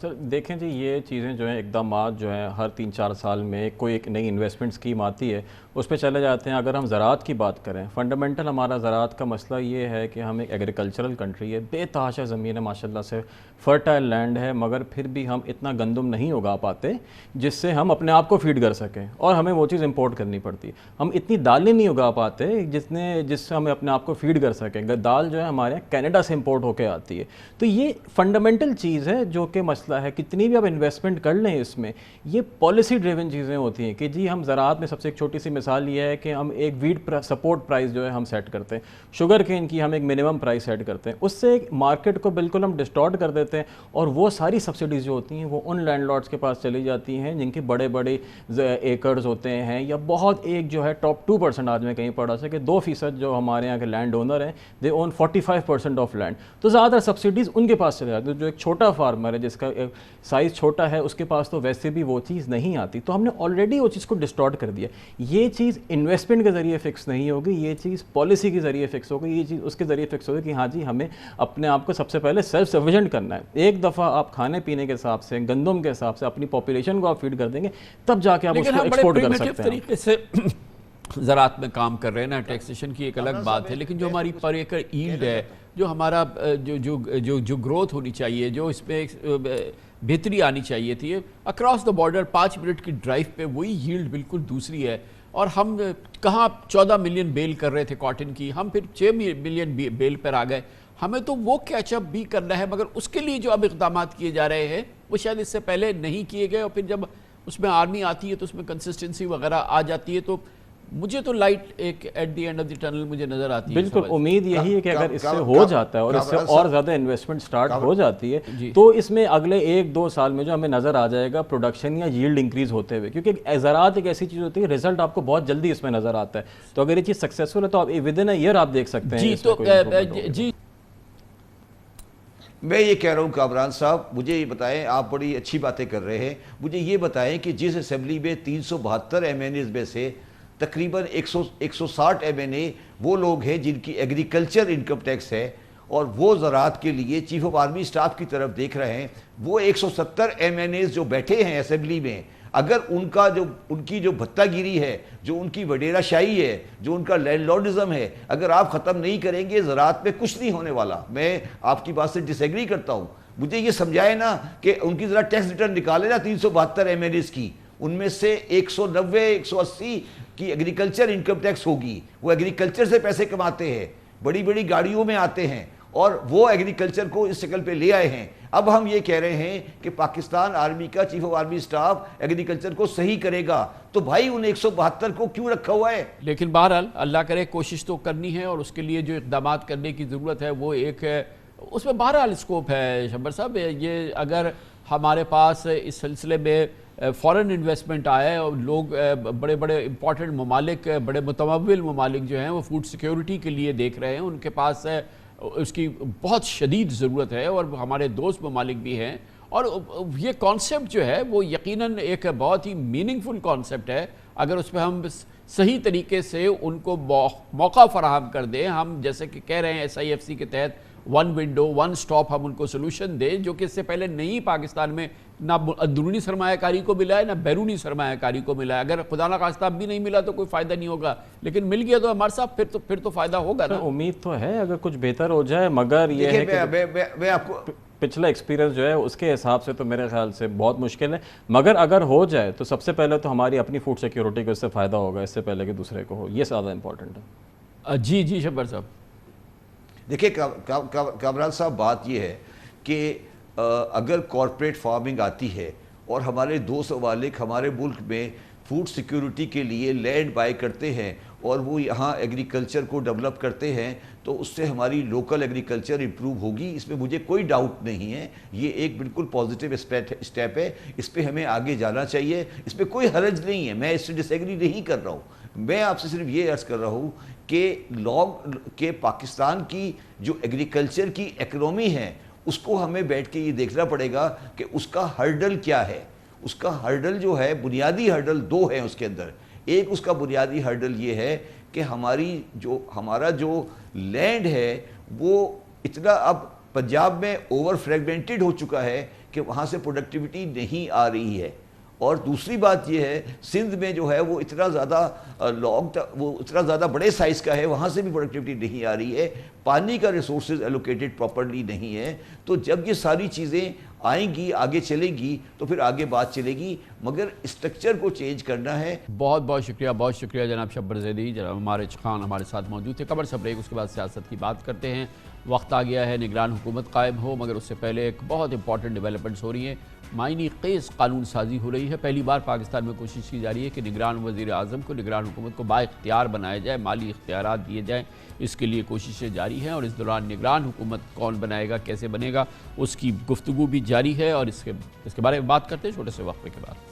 سر دیکھیں جی یہ چیزیں جو ہیں اقدامات جو ہیں ہر 3-4 سال میں کوئی ایک نئی انویسٹمنٹ اسکیم آتی ہے اس پہ چلے جاتے ہیں. اگر ہم زراعت کی بات کریں فنڈامنٹل ہمارا زراعت کا مسئلہ یہ ہے کہ ہم ایک ایگریکلچرل کنٹری ہے, بے تحاشا زمین ہے ماشاءاللہ سے, فرٹائل لینڈ ہے, مگر پھر بھی ہم اتنا گندم نہیں اگا پاتے جس سے ہم اپنے آپ کو فیڈ کر سکیں, اور ہمیں وہ چیز امپورٹ کرنی پڑتی ہے. ہم اتنی دالیں نہیں اگا پاتے جس سے ہمیں اپنے آپ کو فیڈ کر سکیں. دال جو ہے ہمارے یہاں کینیڈا سے امپورٹ ہو کے آتی ہے. تو یہ فنڈامنٹل چیز ہے جو کہ مسئلہ ہے. کتنی بھی آپ انویسٹمنٹ کر لیں اس میں, یہ پالیسی ڈریون چیزیں ہوتی ہیں کہ جی ہم زراعت میں سب سے ایک چھوٹی سی مثال یہ ہے کہ ہم ایک ویٹ سپورٹ پرائز جو ہے ہم سیٹ کرتے ہیں, شوگر کین کی ہم ایک منیمم پرائز سیٹ کرتے ہیں, اس سے مارکیٹ کو بالکل ہم ڈسٹارٹ کر دیتے ہیں, اور وہ ساری سبسڈیز جو ہوتی ہیں وہ ان لینڈ لارڈس کے پاس چلی جاتی ہیں جن کے بڑے بڑے ایکڑز ہوتے ہیں, یا بہت ایک جو ہے ٹاپ 2% آج میں کہیں پڑھا سے کہ 2% جو ہمارے یہاں کے لینڈ اونر ہیں دے اون 45% آف لینڈ. تو زیادہ سبسڈیز ان کے پاس چلے جاتی ہیں. جو ایک چھوٹا فارمر ہے جس کا سائز چھوٹا ہے اس کے پاس تو ویسے بھی وہ چیز نہیں آتی. تو ہم نے آلریڈی وہ چیز کو ڈسٹارٹ کر دیا. یہ چیز انویسٹمنٹ کے ذریعے فکس نہیں ہوگی, یہ چیز پالیسی کے ذریعے فکس ہوگی, یہ چیز اس کے ذریعے فکس ہوگی کہ ہاں جی ہمیں اپنے آپ کو سب سے پہلے سیلف سفیشینٹ کرنا ہے. ایک دفعہ آپ کھانے پینے کے حساب سے, گندم کے حساب سے اپنی پاپولیشن کو آپ فیڈ کر دیں گے تب جا کے آپ اس کو ایکسپورٹ کر سکتے ہیں. طریقے سے زراعت میں کام کر رہے ہیں نا, ٹیکسیشن کی ایک الگ بات ہے, لیکن جو ہماری پر ایکڑ ایلڈ ہے, جو ہمارا جو گروتھ ہونی چاہیے, جو اس میں بہتری آنی چاہیے تھی, اکراس دا بارڈر 5 منٹ کی ڈرائیو پہ وہی ییلڈ بالکل دوسری ہے. اور ہم کہاں 14 ملین بیل کر رہے تھے کاٹن کی, ہم پھر 6 ملین بیل پر آ گئے. ہمیں تو وہ کیچ اپ بھی کرنا ہے, مگر اس کے لیے جو اب اقدامات کیے جا رہے ہیں وہ شاید اس سے پہلے نہیں کیے گئے, اور پھر جب اس میں آرمی آتی ہے تو اس میں کنسسٹنسی وغیرہ آ جاتی ہے. تو مجھے تو لائٹ ایک at the end of the tunnel مجھے نظر آتی ہے. بالکل امید یہی ہے کہ اگر اس سے ہو جاتا ہے اور اس سے اور زیادہ انویسٹمنٹ سٹارٹ ہو جاتی ہے تو اس میں اگلے 1-2 سال میں جو ہمیں نظر آ جائے گا پروڈکشن یا ییلڈ انکریز ہوتے ہوئے, کیونکہ زراعت ایک ایسی چیز ہوتی ہے رزلٹ آپ کو بہت جلدی اس میں نظر آتا ہے. تو اگر یہ چیز سکسیسفل ہے تو آپ ود ان اے ایئر آپ دیکھ سکتے ہیں. جی میں یہ کہہ رہا ہوں کامران صاحب, مجھے یہ بتائیں, آپ بڑی اچھی باتیں کر رہے ہیں, مجھے یہ بتائیں کہ جس اسمبلی میں 372 MNAs میں سے تقریباً 160 MNA وہ لوگ ہیں جن کی ایگریکلچر انکم ٹیکس ہے, اور وہ زراعت کے لیے چیف آف آرمی سٹاف کی طرف دیکھ رہے ہیں. وہ 170 MNAs جو بیٹھے ہیں اسمبلی میں, اگر ان کی جو بھتہ گیری ہے, جو ان کی وڈیرہ شاہی ہے, جو ان کا لینڈ لارڈزم ہے, اگر آپ ختم نہیں کریں گے زراعت میں کچھ نہیں ہونے والا. میں آپ کی بات سے ڈس ایگری کرتا ہوں. مجھے یہ سمجھائے نا کہ ان کی ذرا ٹیکس ریٹرن نکالے نا 372 MNAs کی, ان میں سے 190-180 کی ایگریکلچر انکم ٹیکس ہوگی. وہ ایگریکلچر سے پیسے کماتے ہیں, بڑی بڑی گاڑیوں میں آتے ہیں, اور وہ ایگریکلچر کو اس شکل پہ لے آئے ہیں. اب ہم یہ کہہ رہے ہیں کہ پاکستان آرمی کا chief of army staff agriculture کو صحیح کرے گا, تو بھائی ان 172 کو کیوں رکھا ہوا ہے؟ لیکن بہرحال اللہ کرے کوشش تو کرنی ہے, اور اس کے لیے جو اقدامات کرنے کی ضرورت ہے وہ ایک ہے, اس میں بہرحال اسکوپ ہے. شبر صاحب, یہ اگر ہمارے پاس اس سلسلے میں فورن انویسٹمنٹ آئے اور لوگ بڑے بڑے امپورٹنٹ ممالک, بڑے متمول ممالک جو ہیں وہ فوڈ سیکیورٹی کے لیے دیکھ رہے ہیں, ان کے پاس اس کی بہت شدید ضرورت ہے, اور ہمارے دوست ممالک بھی ہیں, اور یہ کانسیپٹ جو ہے وہ یقیناً ایک بہت ہی میننگ فل کانسیپٹ ہے. اگر اس پہ ہم صحیح طریقے سے ان کو موقع فراہم کر دیں, ہم جیسے کہ کہہ رہے ہیں SIFC کے تحت 1 ونڈو 1 سٹاپ ہم ان کو سلوشن دیں, جو کہ اس سے پہلے نہیں پاکستان میں نہ اندرونی سرمایہ کاری کو ملا ہے نہ بیرونی سرمایہ کاری کو ملا ہے. اگر خدا نہ خواستہ اب بھی نہیں ملا تو کوئی فائدہ نہیں ہوگا, لیکن مل گیا تو ہمارے ساتھ پھر تو فائدہ ہوگا نا. امید تو ہے اگر کچھ بہتر ہو جائے, مگر یہ ہے کہ میں آپ کو پچھلا ایکسپیرینس جو ہے اس کے حساب سے تو میرے خیال سے بہت مشکل ہے, مگر اگر ہو جائے تو سب سے پہلے تو ہماری اپنی فوڈ سیکیورٹی کو اس سے فائدہ ہوگا, اس سے پہلے کہ دوسرے کو ہو. یہ زیادہ امپورٹنٹ ہے. جی شبر صاحب, دیکھیں کامران صاحب, بات یہ ہے کہ اگر کارپوریٹ فارمنگ آتی ہے اور ہمارے دوست ممالک ہمارے ملک میں فوڈ سیکیورٹی کے لیے لینڈ بائی کرتے ہیں اور وہ یہاں ایگریکلچر کو ڈیولپ کرتے ہیں, تو اس سے ہماری لوکل ایگریکلچر امپروو ہوگی, اس میں مجھے کوئی ڈاؤٹ نہیں ہے. یہ ایک بالکل پازیٹیو اسٹیپ ہے, اس پہ ہمیں آگے جانا چاہیے, اس پہ کوئی حرج نہیں ہے. میں اس سے ڈس ایگری نہیں کر رہا ہوں. میں آپ سے صرف یہ عرض کر رہا ہوں کہ پاکستان کی جو ایگریکلچر کی اکنومی ہے اس کو ہمیں بیٹھ کے یہ دیکھنا پڑے گا کہ اس کا ہرڈل کیا ہے. اس کا ہرڈل جو ہے, بنیادی ہرڈل 2 ہیں اس کے اندر. ایک اس کا بنیادی ہرڈل یہ ہے کہ ہمارا جو لینڈ ہے وہ اتنا اب پنجاب میں اوور فریگمنٹڈ ہو چکا ہے کہ وہاں سے پروڈکٹیوٹی نہیں آ رہی ہے. اور دوسری بات یہ ہے سندھ میں جو ہے وہ اتنا زیادہ بڑے سائز کا ہے, وہاں سے بھی پروڈکٹیوٹی نہیں آ رہی ہے, پانی کا ریسورسز ایلوکیٹڈ پراپرلی نہیں ہے. تو جب یہ ساری چیزیں آئیں گی, آگے چلیں گی, تو پھر آگے بات چلے گی, مگر اسٹرکچر کو چینج کرنا ہے. بہت بہت شکریہ جناب شبر زیدی. جناب مارج خان ہمارے ساتھ موجود تھے. خبر سب بریک, اس کے بعد سیاست کی بات کرتے ہیں. وقت آ گیا ہے نگران حکومت قائم ہو, مگر اس سے پہلے ایک بہت امپورٹنٹ ڈیولپمنٹس ہو رہی ہیں. معنی خیز قانون سازی ہو رہی ہے. پہلی بار پاکستان میں کوشش کی جا رہی ہے کہ نگران وزیر اعظم کو, نگران حکومت کو بااختیار بنایا جائے, مالی اختیارات دیے جائیں. اس کے لیے کوششیں جاری ہیں, اور اس دوران نگران حکومت کون بنائے گا, کیسے بنے گا, اس کی گفتگو بھی جاری ہے. اور اس کے بارے میں بات کرتے ہیں چھوٹے سے وقفے کے بعد.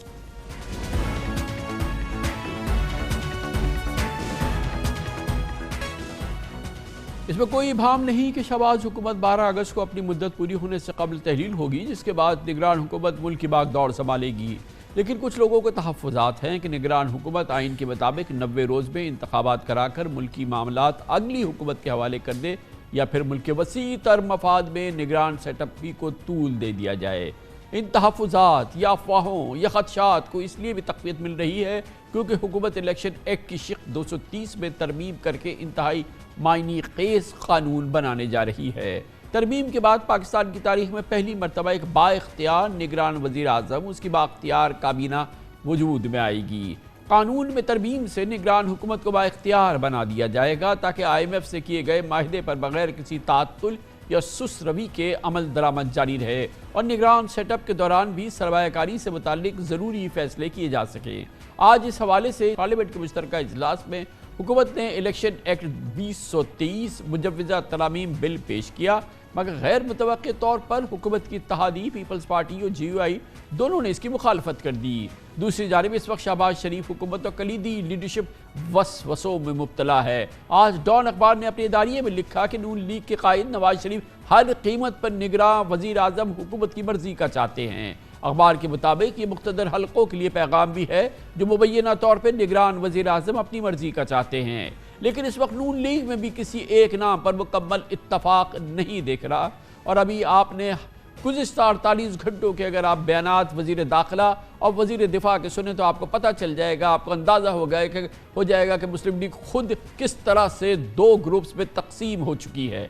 اس میں کوئی ابہام نہیں کہ شہباز حکومت 12 اگست کو اپنی مدت پوری ہونے سے قبل تحلیل ہوگی, جس کے بعد نگران حکومت ملک کی باغ دوڑ سنبھالے گی. لیکن کچھ لوگوں کے تحفظات ہیں کہ نگران حکومت آئین کے مطابق 90 روز میں انتخابات کرا کر ملکی معاملات اگلی حکومت کے حوالے کر دے, یا پھر ملک کے وسیع تر مفاد میں نگران سیٹ اپ بھی کو طول دے دیا جائے. ان تحفظات یا افواہوں یا خدشات کو اس لیے بھی تقویت مل رہی ہے کیونکہ حکومت الیکشن ایکٹ کی شق 230 میں ترمیم کر کے انتہائی معنی خیز قانون بنانے جا رہی ہے. ترمیم کے بعد پاکستان کی تاریخ میں پہلی مرتبہ ایک بااختیار نگران وزیر اعظم, اس کی بااختیار کابینہ وجود میں آئے گی. قانون میں ترمیم سے نگران حکومت کو بااختیار بنا دیا جائے گا تاکہ IMF سے کیے گئے معاہدے پر بغیر کسی تعطل یا سست روی کے عمل درآمد جاری رہے, اور نگران سیٹ اپ کے دوران بھی سرمایہ کاری سے متعلق ضروری فیصلے کیے جا سکیں. آج اس حوالے سے پارلیمنٹ کے مشترکہ اجلاس میں حکومت نے الیکشن ایکٹ 2023 مجوزہ ترامیم بل پیش کیا, مگر غیر متوقع طور پر حکومت کی اتحادی پیپلز پارٹی اور GUI دونوں نے اس کی مخالفت کر دی. دوسری جانب اس وقت شہباز شریف حکومت اور کلیدی لیڈرشپ وسوسوں میں مبتلا ہے. آج ڈان اخبار نے اپنے اداریے میں لکھا کہ نون لیگ کے قائد نواز شریف ہر قیمت پر نگراں وزیر اعظم حکومت کی مرضی کا چاہتے ہیں. اخبار کے مطابق یہ مقتدر حلقوں کے لیے پیغام بھی ہے جو مبینہ طور پر نگران وزیر اعظم اپنی مرضی کا چاہتے ہیں. لیکن اس وقت نون لیگ میں بھی کسی ایک نام پر مکمل اتفاق نہیں دیکھ رہا, اور ابھی آپ نے گزشتہ 48 گھنٹوں کے اگر آپ بیانات وزیر داخلہ اور وزیر دفاع کے سنیں تو آپ کو پتہ چل جائے گا, آپ کو اندازہ ہو جائے گا کہ مسلم لیگ خود کس طرح سے 2 گروپس میں تقسیم ہو چکی ہے.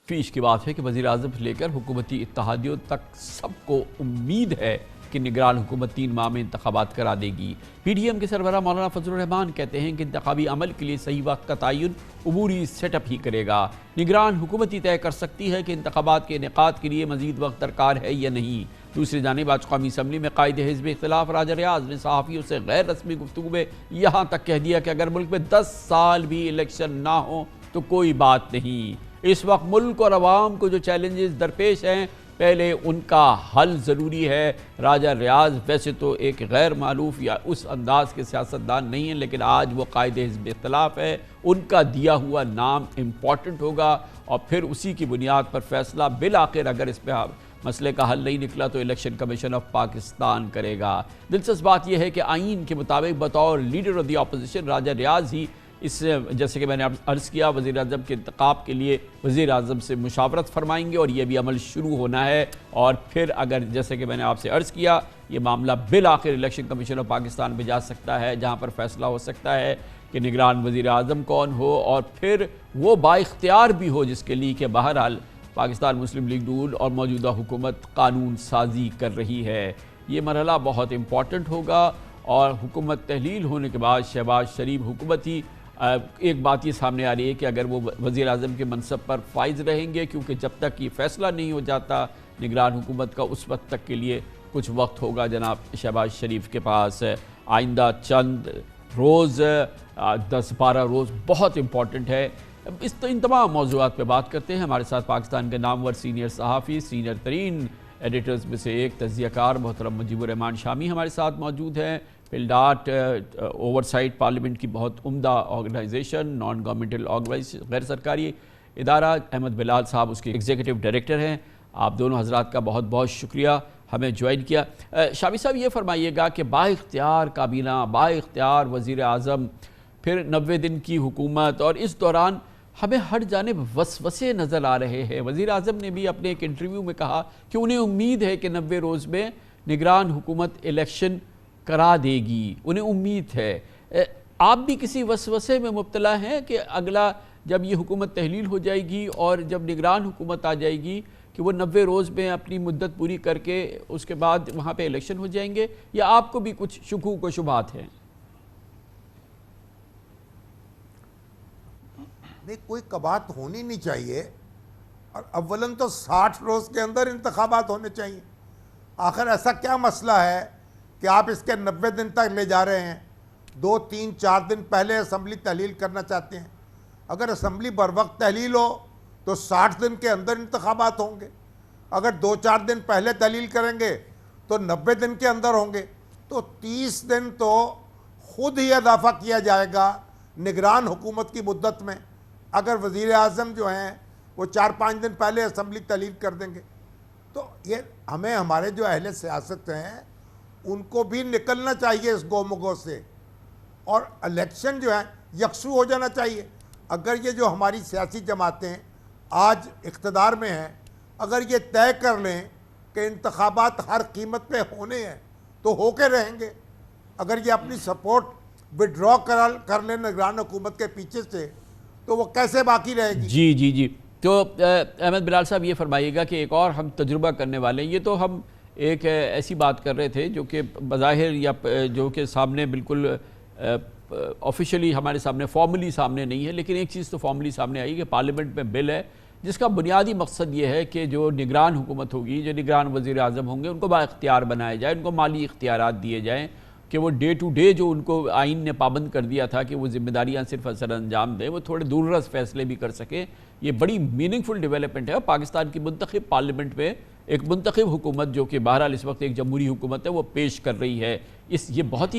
فیش کی بات ہے کہ وزیر اعظم سے لے کر حکومتی اتحادیوں تک سب کو امید ہے کہ نگران حکومت 3 ماہ میں انتخابات کرا دے گی. PDM کے سربراہ مولانا فضل الرحمان کہتے ہیں کہ انتخابی عمل کے لیے صحیح وقت کا تعین عبوری سیٹ اپ ہی کرے گا. نگران حکومت ہی طے کر سکتی ہے کہ انتخابات کے انعقاد کے لیے مزید وقت درکار ہے یا نہیں. دوسری جانب آج قومی اسمبلی میں قائد حزب اختلاف راجہ ریاض نے صحافیوں سے غیر رسمی گفتگو میں یہاں تک کہہ دیا کہ اگر ملک میں 10 سال بھی الیکشن نہ ہو تو کوئی بات نہیں. اس وقت ملک اور عوام کو جو چیلنجز درپیش ہیں پہلے ان کا حل ضروری ہے. راجہ ریاض ویسے تو ایک غیر معروف یا اس انداز کے سیاستدان نہیں ہیں, لیکن آج وہ قائد حزب اختلاف ہے. ان کا دیا ہوا نام امپورٹنٹ ہوگا, اور پھر اسی کی بنیاد پر فیصلہ بالآخر اگر اس پہ مسئلے کا حل نہیں نکلا تو الیکشن کمیشن آف پاکستان کرے گا. دلچسپ بات یہ ہے کہ آئین کے مطابق بطور لیڈر آف دی اپوزیشن راجہ ریاض ہی اس جیسے کہ میں نے عرض کیا وزیر اعظم کے انتخاب کے لیے وزیر اعظم سے مشاورت فرمائیں گے, اور یہ بھی عمل شروع ہونا ہے. اور پھر اگر جیسے کہ میں نے آپ سے عرض کیا یہ معاملہ بالآخر الیکشن کمیشن آف پاکستان میں جا سکتا ہے, جہاں پر فیصلہ ہو سکتا ہے کہ نگران وزیر اعظم کون ہو, اور پھر وہ بااختیار بھی ہو جس کے لیے کہ بہرحال پاکستان مسلم لیگ نون اور موجودہ حکومت قانون سازی کر رہی ہے. یہ مرحلہ بہت امپورٹنٹ ہوگا, اور حکومت تحلیل ہونے کے بعد شہباز شریف حکومت ہی ایک بات یہ سامنے آ رہی ہے کہ اگر وہ وزیر اعظم کے منصب پر فائز رہیں گے, کیونکہ جب تک یہ فیصلہ نہیں ہو جاتا نگران حکومت کا اس وقت تک کے لیے کچھ وقت ہوگا جناب شہباز شریف کے پاس. آئندہ چند روز 10-12 روز بہت امپورٹنٹ ہے. ان تمام موضوعات پہ بات کرتے ہیں. ہمارے ساتھ پاکستان کے نامور سینئر صحافی, سینئر ترین ایڈیٹرز میں سے ایک تجزیہ کار محترم مجیب الرحمان شامی ہمارے ساتھ موجود ہیں. پلڈاٹ اوورسائٹ پارلیمنٹ کی بہت عمدہ آرگنائزیشن, نان گورنمنٹل آرگنائزیشن, غیر سرکاری ادارہ. احمد بلال صاحب اس کے ایگزیکٹو ڈائریکٹر ہیں. آپ دونوں حضرات کا بہت بہت شکریہ ہمیں جوائن کیا. شامی صاحب یہ فرمائیے گا کہ بااختیار کابینہ, بااختیار وزیر اعظم, پھر 90 دن کی حکومت, اور اس دوران ہمیں ہر جانب وسوسے نظر آ رہے ہیں. وزیر اعظم نے بھی اپنے ایک انٹرویو میں کہا کہ انہیں امید ہے کہ 90 روز میں نگران حکومت الیکشن کرا دے گی. انہیں امید ہے. آپ بھی کسی وسوسے میں مبتلا ہیں کہ اگلا جب یہ حکومت تحلیل ہو جائے گی اور جب نگران حکومت آ جائے گی کہ وہ 90 روز میں اپنی مدت پوری کر کے اس کے بعد وہاں پہ الیکشن ہو جائیں گے، یا آپ کو بھی کچھ شکوک و شبہات ہیں؟ نہیں، کوئی کبات ہونی نہیں چاہیے. اور اولاً تو 60 روز کے اندر انتخابات ہونے چاہیے. آخر ایسا کیا مسئلہ ہے کہ آپ اس کے 90 دن تک لے جا رہے ہیں؟ 2 3 4 دن پہلے اسمبلی تحلیل کرنا چاہتے ہیں. اگر اسمبلی بر وقت تحلیل ہو تو 60 دن کے اندر انتخابات ہوں گے. اگر 2 4 دن پہلے تحلیل کریں گے تو 90 دن کے اندر ہوں گے. تو 30 دن تو خود ہی اضافہ کیا جائے گا نگران حکومت کی مدت میں، اگر وزیر اعظم جو ہیں وہ 4 5 دن پہلے اسمبلی تحلیل کر دیں گے. تو یہ ہمیں ہمارے جو اہل سیاست ہیں ان کو بھی نکلنا چاہیے اس گو مگو سے، اور الیکشن جو ہے یکسو ہو جانا چاہیے. اگر یہ جو ہماری سیاسی جماعتیں آج اقتدار میں ہیں، اگر یہ طے کر لیں کہ انتخابات ہر قیمت پہ ہونے ہیں تو ہو کے رہیں گے. اگر یہ اپنی سپورٹ وڈرا کر لیں نگران حکومت کے پیچھے سے تو وہ کیسے باقی رہے گی؟ جی جی جی. تو احمد بلال صاحب یہ فرمائیے گا کہ ایک اور ہم تجربہ کرنے والے ہیں. یہ تو ہم ایک ایسی بات کر رہے تھے جو کہ بظاہر یا جو کہ سامنے بالکل آفیشلی ہمارے سامنے فارملی سامنے نہیں ہے، لیکن ایک چیز تو فارملی سامنے آئی کہ پارلیمنٹ میں بل ہے جس کا بنیادی مقصد یہ ہے کہ جو نگران حکومت ہوگی، جو نگران وزیر اعظم ہوں گے، ان کو با اختیار بنایا جائے، ان کو مالی اختیارات دیے جائیں کہ وہ ڈے ٹو ڈے جو ان کو آئین نے پابند کر دیا تھا کہ وہ ذمہ داریاں صرف سر انجام دیں، وہ تھوڑے دور رس فیصلے بھی کر سکیں. یہ بڑی میننگ فل ڈیولپمنٹ ہے. اور پاکستان کی منتخب پارلیمنٹ میں ایک منتخب حکومت جو کہ بہرحال اس وقت ایک جمہوری حکومت ہے وہ پیش کر رہی ہے. یہ بہت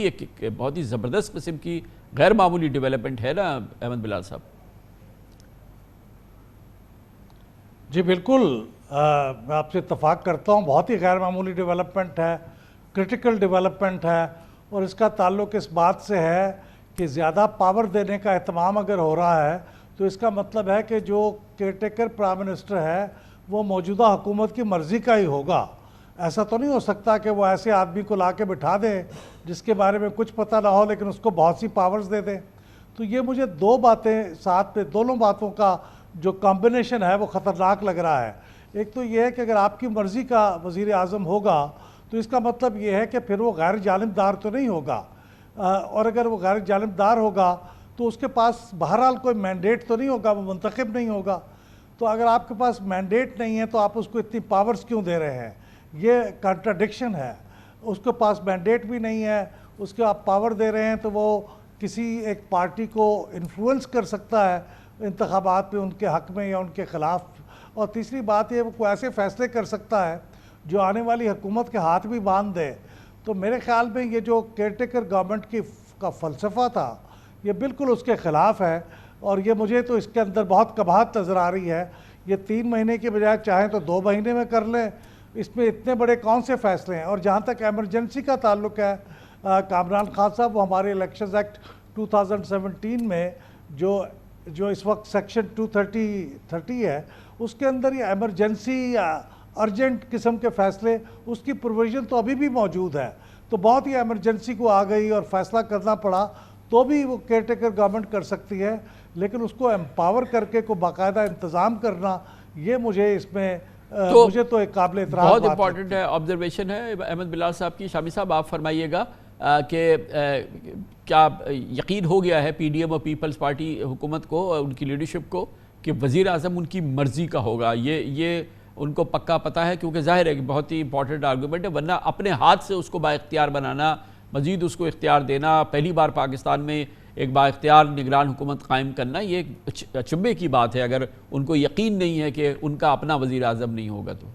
ہی زبردست قسم کی غیر معمولی ڈیولپمنٹ ہے نا احمد بلال صاحب؟ جی بالکل، میں آپ سے اتفاق کرتا ہوں. بہت ہی غیر معمولی ڈیولپمنٹ ہے، کرٹیکل ڈیولپمنٹ ہے. اور اس کا تعلق اس بات سے ہے کہ زیادہ پاور دینے کا اہتمام اگر ہو رہا ہے تو اس کا مطلب ہے کہ جو کیئر ٹیکر پرائم منسٹر ہے وہ موجودہ حکومت کی مرضی کا ہی ہوگا. ایسا تو نہیں ہو سکتا کہ وہ ایسے آدمی کو لا کے بٹھا دے جس کے بارے میں کچھ پتہ نہ ہو لیکن اس کو بہت سی پاورز دے دے. تو یہ مجھے 2 باتیں ساتھ میں، دونوں باتوں کا جو کمبینیشن ہے وہ خطرناک لگ رہا ہے. ایک تو یہ ہے کہ اگر آپ کی مرضی کا وزیر اعظم ہوگا تو اس کا مطلب یہ ہے کہ پھر وہ غیر جانبدار تو نہیں ہوگا، اور اگر وہ غیر جانبدار ہوگا تو اس کے پاس بہرحال کوئی مینڈیٹ تو نہیں ہوگا، وہ منتخب نہیں ہوگا. تو اگر آپ کے پاس مینڈیٹ نہیں ہے تو آپ اس کو اتنی پاورز کیوں دے رہے ہیں؟ یہ کنٹراڈکشن ہے. اس کے پاس مینڈیٹ بھی نہیں ہے، اس کے آپ پاور دے رہے ہیں تو وہ کسی ایک پارٹی کو انفلوئنس کر سکتا ہے انتخابات میں ان کے حق میں یا ان کے خلاف. اور تیسری بات یہ، وہ کوئی ایسے فیصلے کر سکتا ہے جو آنے والی حکومت کے ہاتھ بھی باندھ دے. تو میرے خیال میں یہ جو کیئر ٹیکر گورنمنٹ کا فلسفہ تھا یہ بالکل اس کے خلاف ہے. اور یہ مجھے تو اس کے اندر بہت کباہت نظر آ رہی ہے. یہ 3 مہینے کی بجائے چاہیں تو 2 مہینے میں کر لیں. اس میں اتنے بڑے کون سے فیصلے ہیں؟ اور جہاں تک ایمرجنسی کا تعلق ہے، کامران خان صاحب، وہ ہمارے الیکشنز ایکٹ 2017 میں جو اس وقت سیکشن 230 ہے اس کے اندر یہ ایمرجنسی یا ارجنٹ قسم کے فیصلے، اس کی پروویژن تو ابھی بھی موجود ہے. تو بہت ہی ایمرجنسی کو آ گئی اور فیصلہ کرنا پڑا تو بھی وہ کیئر ٹیکر گورنمنٹ کر سکتی ہے. لیکن اس کو امپاور کر کے کو باقاعدہ انتظام کرنا، یہ مجھے اس میں مجھے تو ایک قابل اعتراض بہت امپورٹنٹ ہے، آبزرویشن ہے احمد بلال صاحب کی. شامی صاحب آپ فرمائیے گا کہ کیا یقین ہو گیا ہے پی ڈی ایم اور پیپلز پارٹی حکومت کو اور ان کی لیڈرشپ کو کہ وزیر اعظم ان کی مرضی کا ہوگا؟ یہ ان کو پکا پتہ ہے، کیونکہ ظاہر ہے کہ بہت ہی امپورٹنٹ آرگومنٹ ہے. ورنہ اپنے ہاتھ سے اس کو با اختیار بنانا، مزید اس کو اختیار دینا، پہلی بار پاکستان میں ایک با اختیار نگران حکومت قائم کرنا، یہ ایک اچنبے کی بات ہے اگر ان کو یقین نہیں ہے کہ ان کا اپنا وزیر اعظم نہیں ہوگا. تو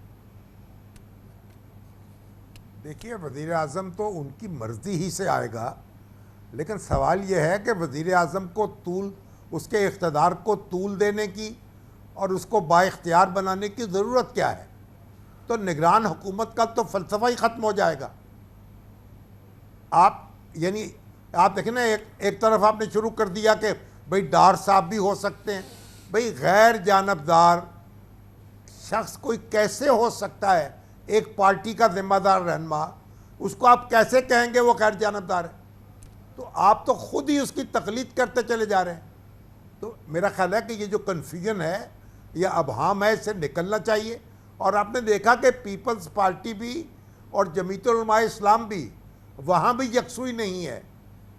دیکھیے، وزیر اعظم تو ان کی مرضی ہی سے آئے گا، لیکن سوال یہ ہے کہ وزیر اعظم کو اس کے اقتدار کو طول دینے کی اور اس کو با اختیار بنانے کی ضرورت کیا ہے؟ تو نگران حکومت کا تو فلسفہ ہی ختم ہو جائے گا. آپ دیکھیں نا، ایک طرف آپ نے شروع کر دیا کہ بھئی ڈار صاحب بھی ہو سکتے ہیں. بھئی غیر جانبدار شخص کوئی کیسے ہو سکتا ہے؟ ایک پارٹی کا ذمہ دار رہنما، اس کو آپ کیسے کہیں گے وہ غیر جانبدار ہے؟ تو آپ تو خود ہی اس کی تقلید کرتے چلے جا رہے ہیں. تو میرا خیال ہے کہ یہ جو کنفیوژن ہے یا ابہام ہے اس سے نکلنا چاہیے. اور آپ نے دیکھا کہ پیپلز پارٹی بھی اور جمعیت علماء اسلام بھی وہاں بھی یکسوئی نہیں ہے.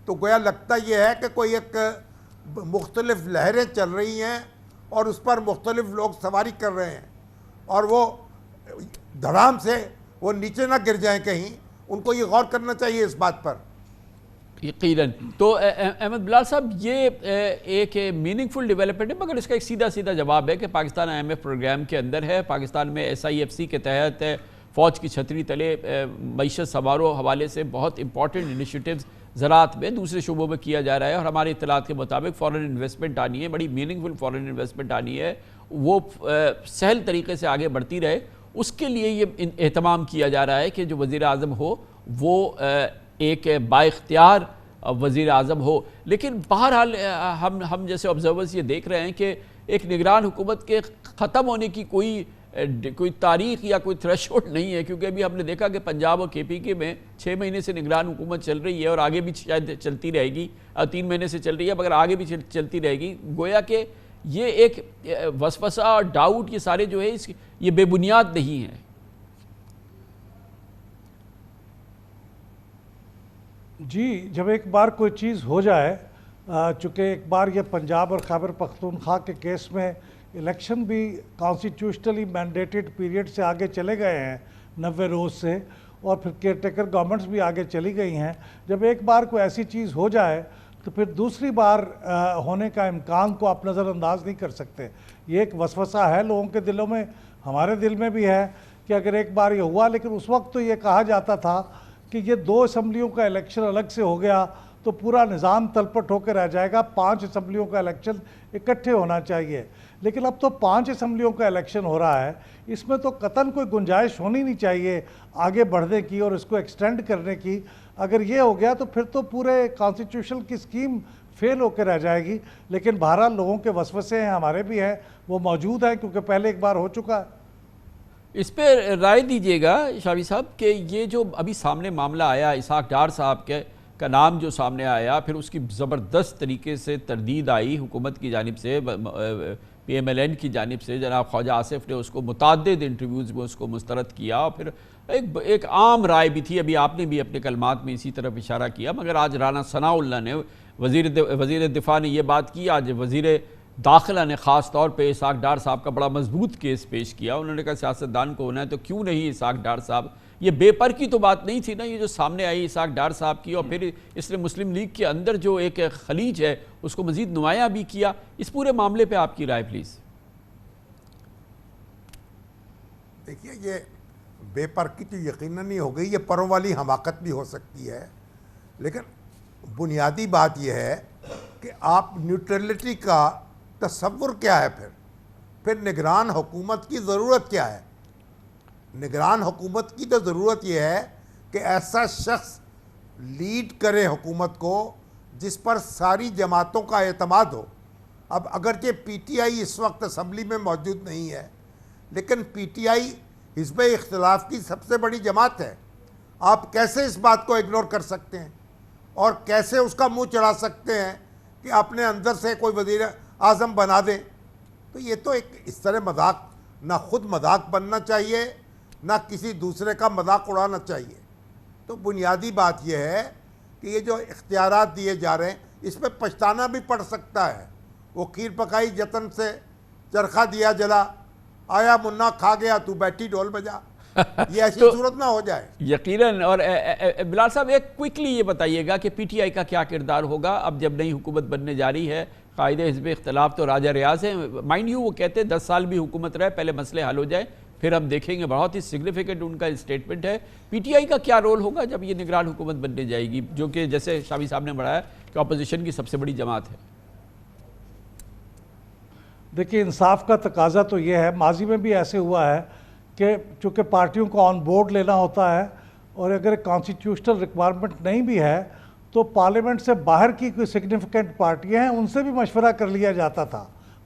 تو گویا لگتا یہ ہے کہ کوئی ایک مختلف لہریں چل رہی ہیں اور اس پر مختلف لوگ سواری کر رہے ہیں، اور وہ دھڑام سے وہ نیچے نہ گر جائیں کہیں. ان کو یہ غور کرنا چاہیے اس بات پر. یقیناً. تو احمد بلال صاحب، یہ ایک میننگ فل ڈیولپمنٹ ہے، مگر اس کا ایک سیدھا جواب ہے کہ پاکستان IMF پروگرام کے اندر ہے، پاکستان میں SIFC کے تحت فوج کی چھتری تلے معیشت سنوارو حوالے سے بہت امپورٹنٹ انیشیٹیوز زراعت میں دوسرے شعبوں میں کیا جا رہا ہے، اور ہماری اطلاعات کے مطابق فورن انویسٹمنٹ آنی ہے، بڑی میننگ فل فورن انویسٹمنٹ آنی ہے، وہ سہل طریقے سے آگے بڑھتی رہے. اس کے لیے یہ اہتمام کیا جا رہا ہے کہ جو وزیر اعظم ہو وہ ایک با اختیار وزیر اعظم ہو. لیکن بہرحال ہم جیسے آبزرورز یہ دیکھ رہے ہیں کہ ایک نگران حکومت کے ختم ہونے کی کوئی تاریخ یا کوئی تھریشولڈ نہیں ہے، کیونکہ ابھی ہم نے دیکھا کہ پنجاب اور KPK میں 6 مہینے سے نگران حکومت چل رہی ہے اور آگے بھی شاید چلتی رہے گی. 3 مہینے سے چل رہی ہے مگر آگے بھی چلتی رہے گی. گویا کہ یہ ایک وسوسہ اور ڈاؤٹ یہ سارے جو ہے یہ بے بنیاد نہیں ہے. جی، جب ایک بار کوئی چیز ہو جائے، چونکہ ایک بار یہ پنجاب اور خیبر پختونخوا کے کیس میں الیکشن بھی کانسٹیٹیوشنلی مینڈیٹڈ پیریڈ سے آگے چلے گئے ہیں 90 روز سے، اور پھر کیئر ٹیکر گورنمنٹس بھی آگے چلی گئی ہیں. جب ایک بار کوئی ایسی چیز ہو جائے تو پھر دوسری بار ہونے کا امکان کو آپ نظر انداز نہیں کر سکتے. یہ ایک وسوسہ ہے لوگوں کے دلوں میں، ہمارے دل میں بھی ہے کہ اگر ایک بار یہ ہوا. لیکن اس وقت تو یہ کہا جاتا تھا کہ یہ 2 اسمبلیوں کا الیکشن الگ سے ہو گیا تو پورا نظام تلپٹ ہو کے رہ جائے گا، 5 اسمبلیوں کا الیکشن اکٹھے ہونا چاہیے. لیکن اب تو 5 اسمبلیوں کا الیکشن ہو رہا ہے، اس میں تو قطعاً کوئی گنجائش ہونی نہیں چاہیے آگے بڑھنے کی اور اس کو ایکسٹینڈ کرنے کی. اگر یہ ہو گیا تو پھر تو پورے کانسٹیٹیوشن کی سکیم فیل ہو کے رہ جائے گی. لیکن بہرحال لوگوں کے وسوسے ہیں، ہمارے بھی ہیں، وہ موجود ہیں کیونکہ پہلے ایک بار ہو چکا ہے. اس پہ رائے دیجئے گا شاوی صاحب کہ یہ جو ابھی سامنے معاملہ آیا، اسحاق ڈار صاحب کا نام جو سامنے آیا، پھر اس کی زبردست طریقے سے تردید آئی حکومت کی جانب سے، PMLN کی جانب سے. جناب خواجہ آصف نے اس کو متعدد انٹرویوز میں اس کو مسترد کیا، اور پھر ایک عام رائے بھی تھی. ابھی آپ نے بھی اپنے کلمات میں اسی طرف اشارہ کیا، مگر آج رانا ثناء اللہ نے وزیر دفاع نے یہ بات کی. آج وزیر داخلہ نے خاص طور پہ اسحاق ڈار صاحب کا بڑا مضبوط کیس پیش کیا. انہوں نے کہا سیاستدان کو ہونا ہے تو کیوں نہیں اسحاق ڈار صاحب. یہ بے پر کی تو بات نہیں تھی نا، یہ جو سامنے آئی اسحاق ڈار صاحب کی، اور پھر اس نے مسلم لیگ کے اندر جو ایک خلیج ہے اس کو مزید نمایاں بھی کیا. اس پورے معاملے پہ آپ کی رائے پلیز. دیکھیے، یہ بے پر کی تو یقیناً نہیں ہو گئی، یہ پروں والی حماقت بھی ہو سکتی ہے. لیکن بنیادی بات یہ ہے کہ آپ نیوٹرلٹی کا تصور کیا ہے؟ پھر نگران حکومت کی ضرورت کیا ہے؟ نگران حکومت کی تو ضرورت یہ ہے کہ ایسا شخص لیڈ کرے حکومت کو جس پر ساری جماعتوں کا اعتماد ہو. اب اگرچہ PTI اس وقت اسمبلی میں موجود نہیں ہے، لیکن PTI حزب اختلاف کی سب سے بڑی جماعت ہے. آپ کیسے اس بات کو اگنور کر سکتے ہیں اور کیسے اس کا منہ چڑھا سکتے ہیں کہ اپنے اندر سے کوئی وزیر اعظم بنا دیں؟ تو یہ تو ایک اس طرح مذاق، نہ خود مذاق بننا چاہیے نہ کسی دوسرے کا مذاق اڑانا چاہیے. تو بنیادی بات یہ ہے کہ یہ جو اختیارات دیے جا رہے ہیں اس پہ پچھتانا بھی پڑ سکتا ہے. وہ کھیر پکائی جتن سے چرخہ دیا جلا، آیا منا کھا گیا تو بیٹھی ڈھول بجا. یہ ایسی صورت نہ ہو جائے. یقیناً. اور بلال صاحب ایک کوئکلی یہ بتائیے گا کہ PTI کا کیا کردار ہوگا اب جب نئی حکومت بننے جا رہی ہے؟ قائد حزب اختلاف تو راجہ ریاض ہیں، مائنڈ یو وہ کہتے ہیں 10 سال بھی حکومت رہے، پہلے مسئلے حل ہو جائیں پھر ہم دیکھیں گے. بہت ہی سگنیفیکنٹ ان کا اسٹیٹمنٹ ہے. PTI کا کیا رول ہوگا جب یہ نگران حکومت بننے جائے گی، جو کہ جیسے شاوی صاحب نے بڑھایا کہ اپوزیشن کی سب سے بڑی جماعت ہے؟ دیکھیے، انصاف کا تقاضا تو یہ ہے، ماضی میں بھی ایسے ہوا ہے کہ چونکہ پارٹیوں کو آن بورڈ لینا ہوتا ہے، اور اگر کانسٹیٹیوشنل ریکوائرمنٹ نہیں بھی ہے تو پارلیمنٹ سے باہر کی کوئی سگنیفیکنٹ پارٹیاں ہیں ان سے بھی مشورہ کر لیا جاتا تھا.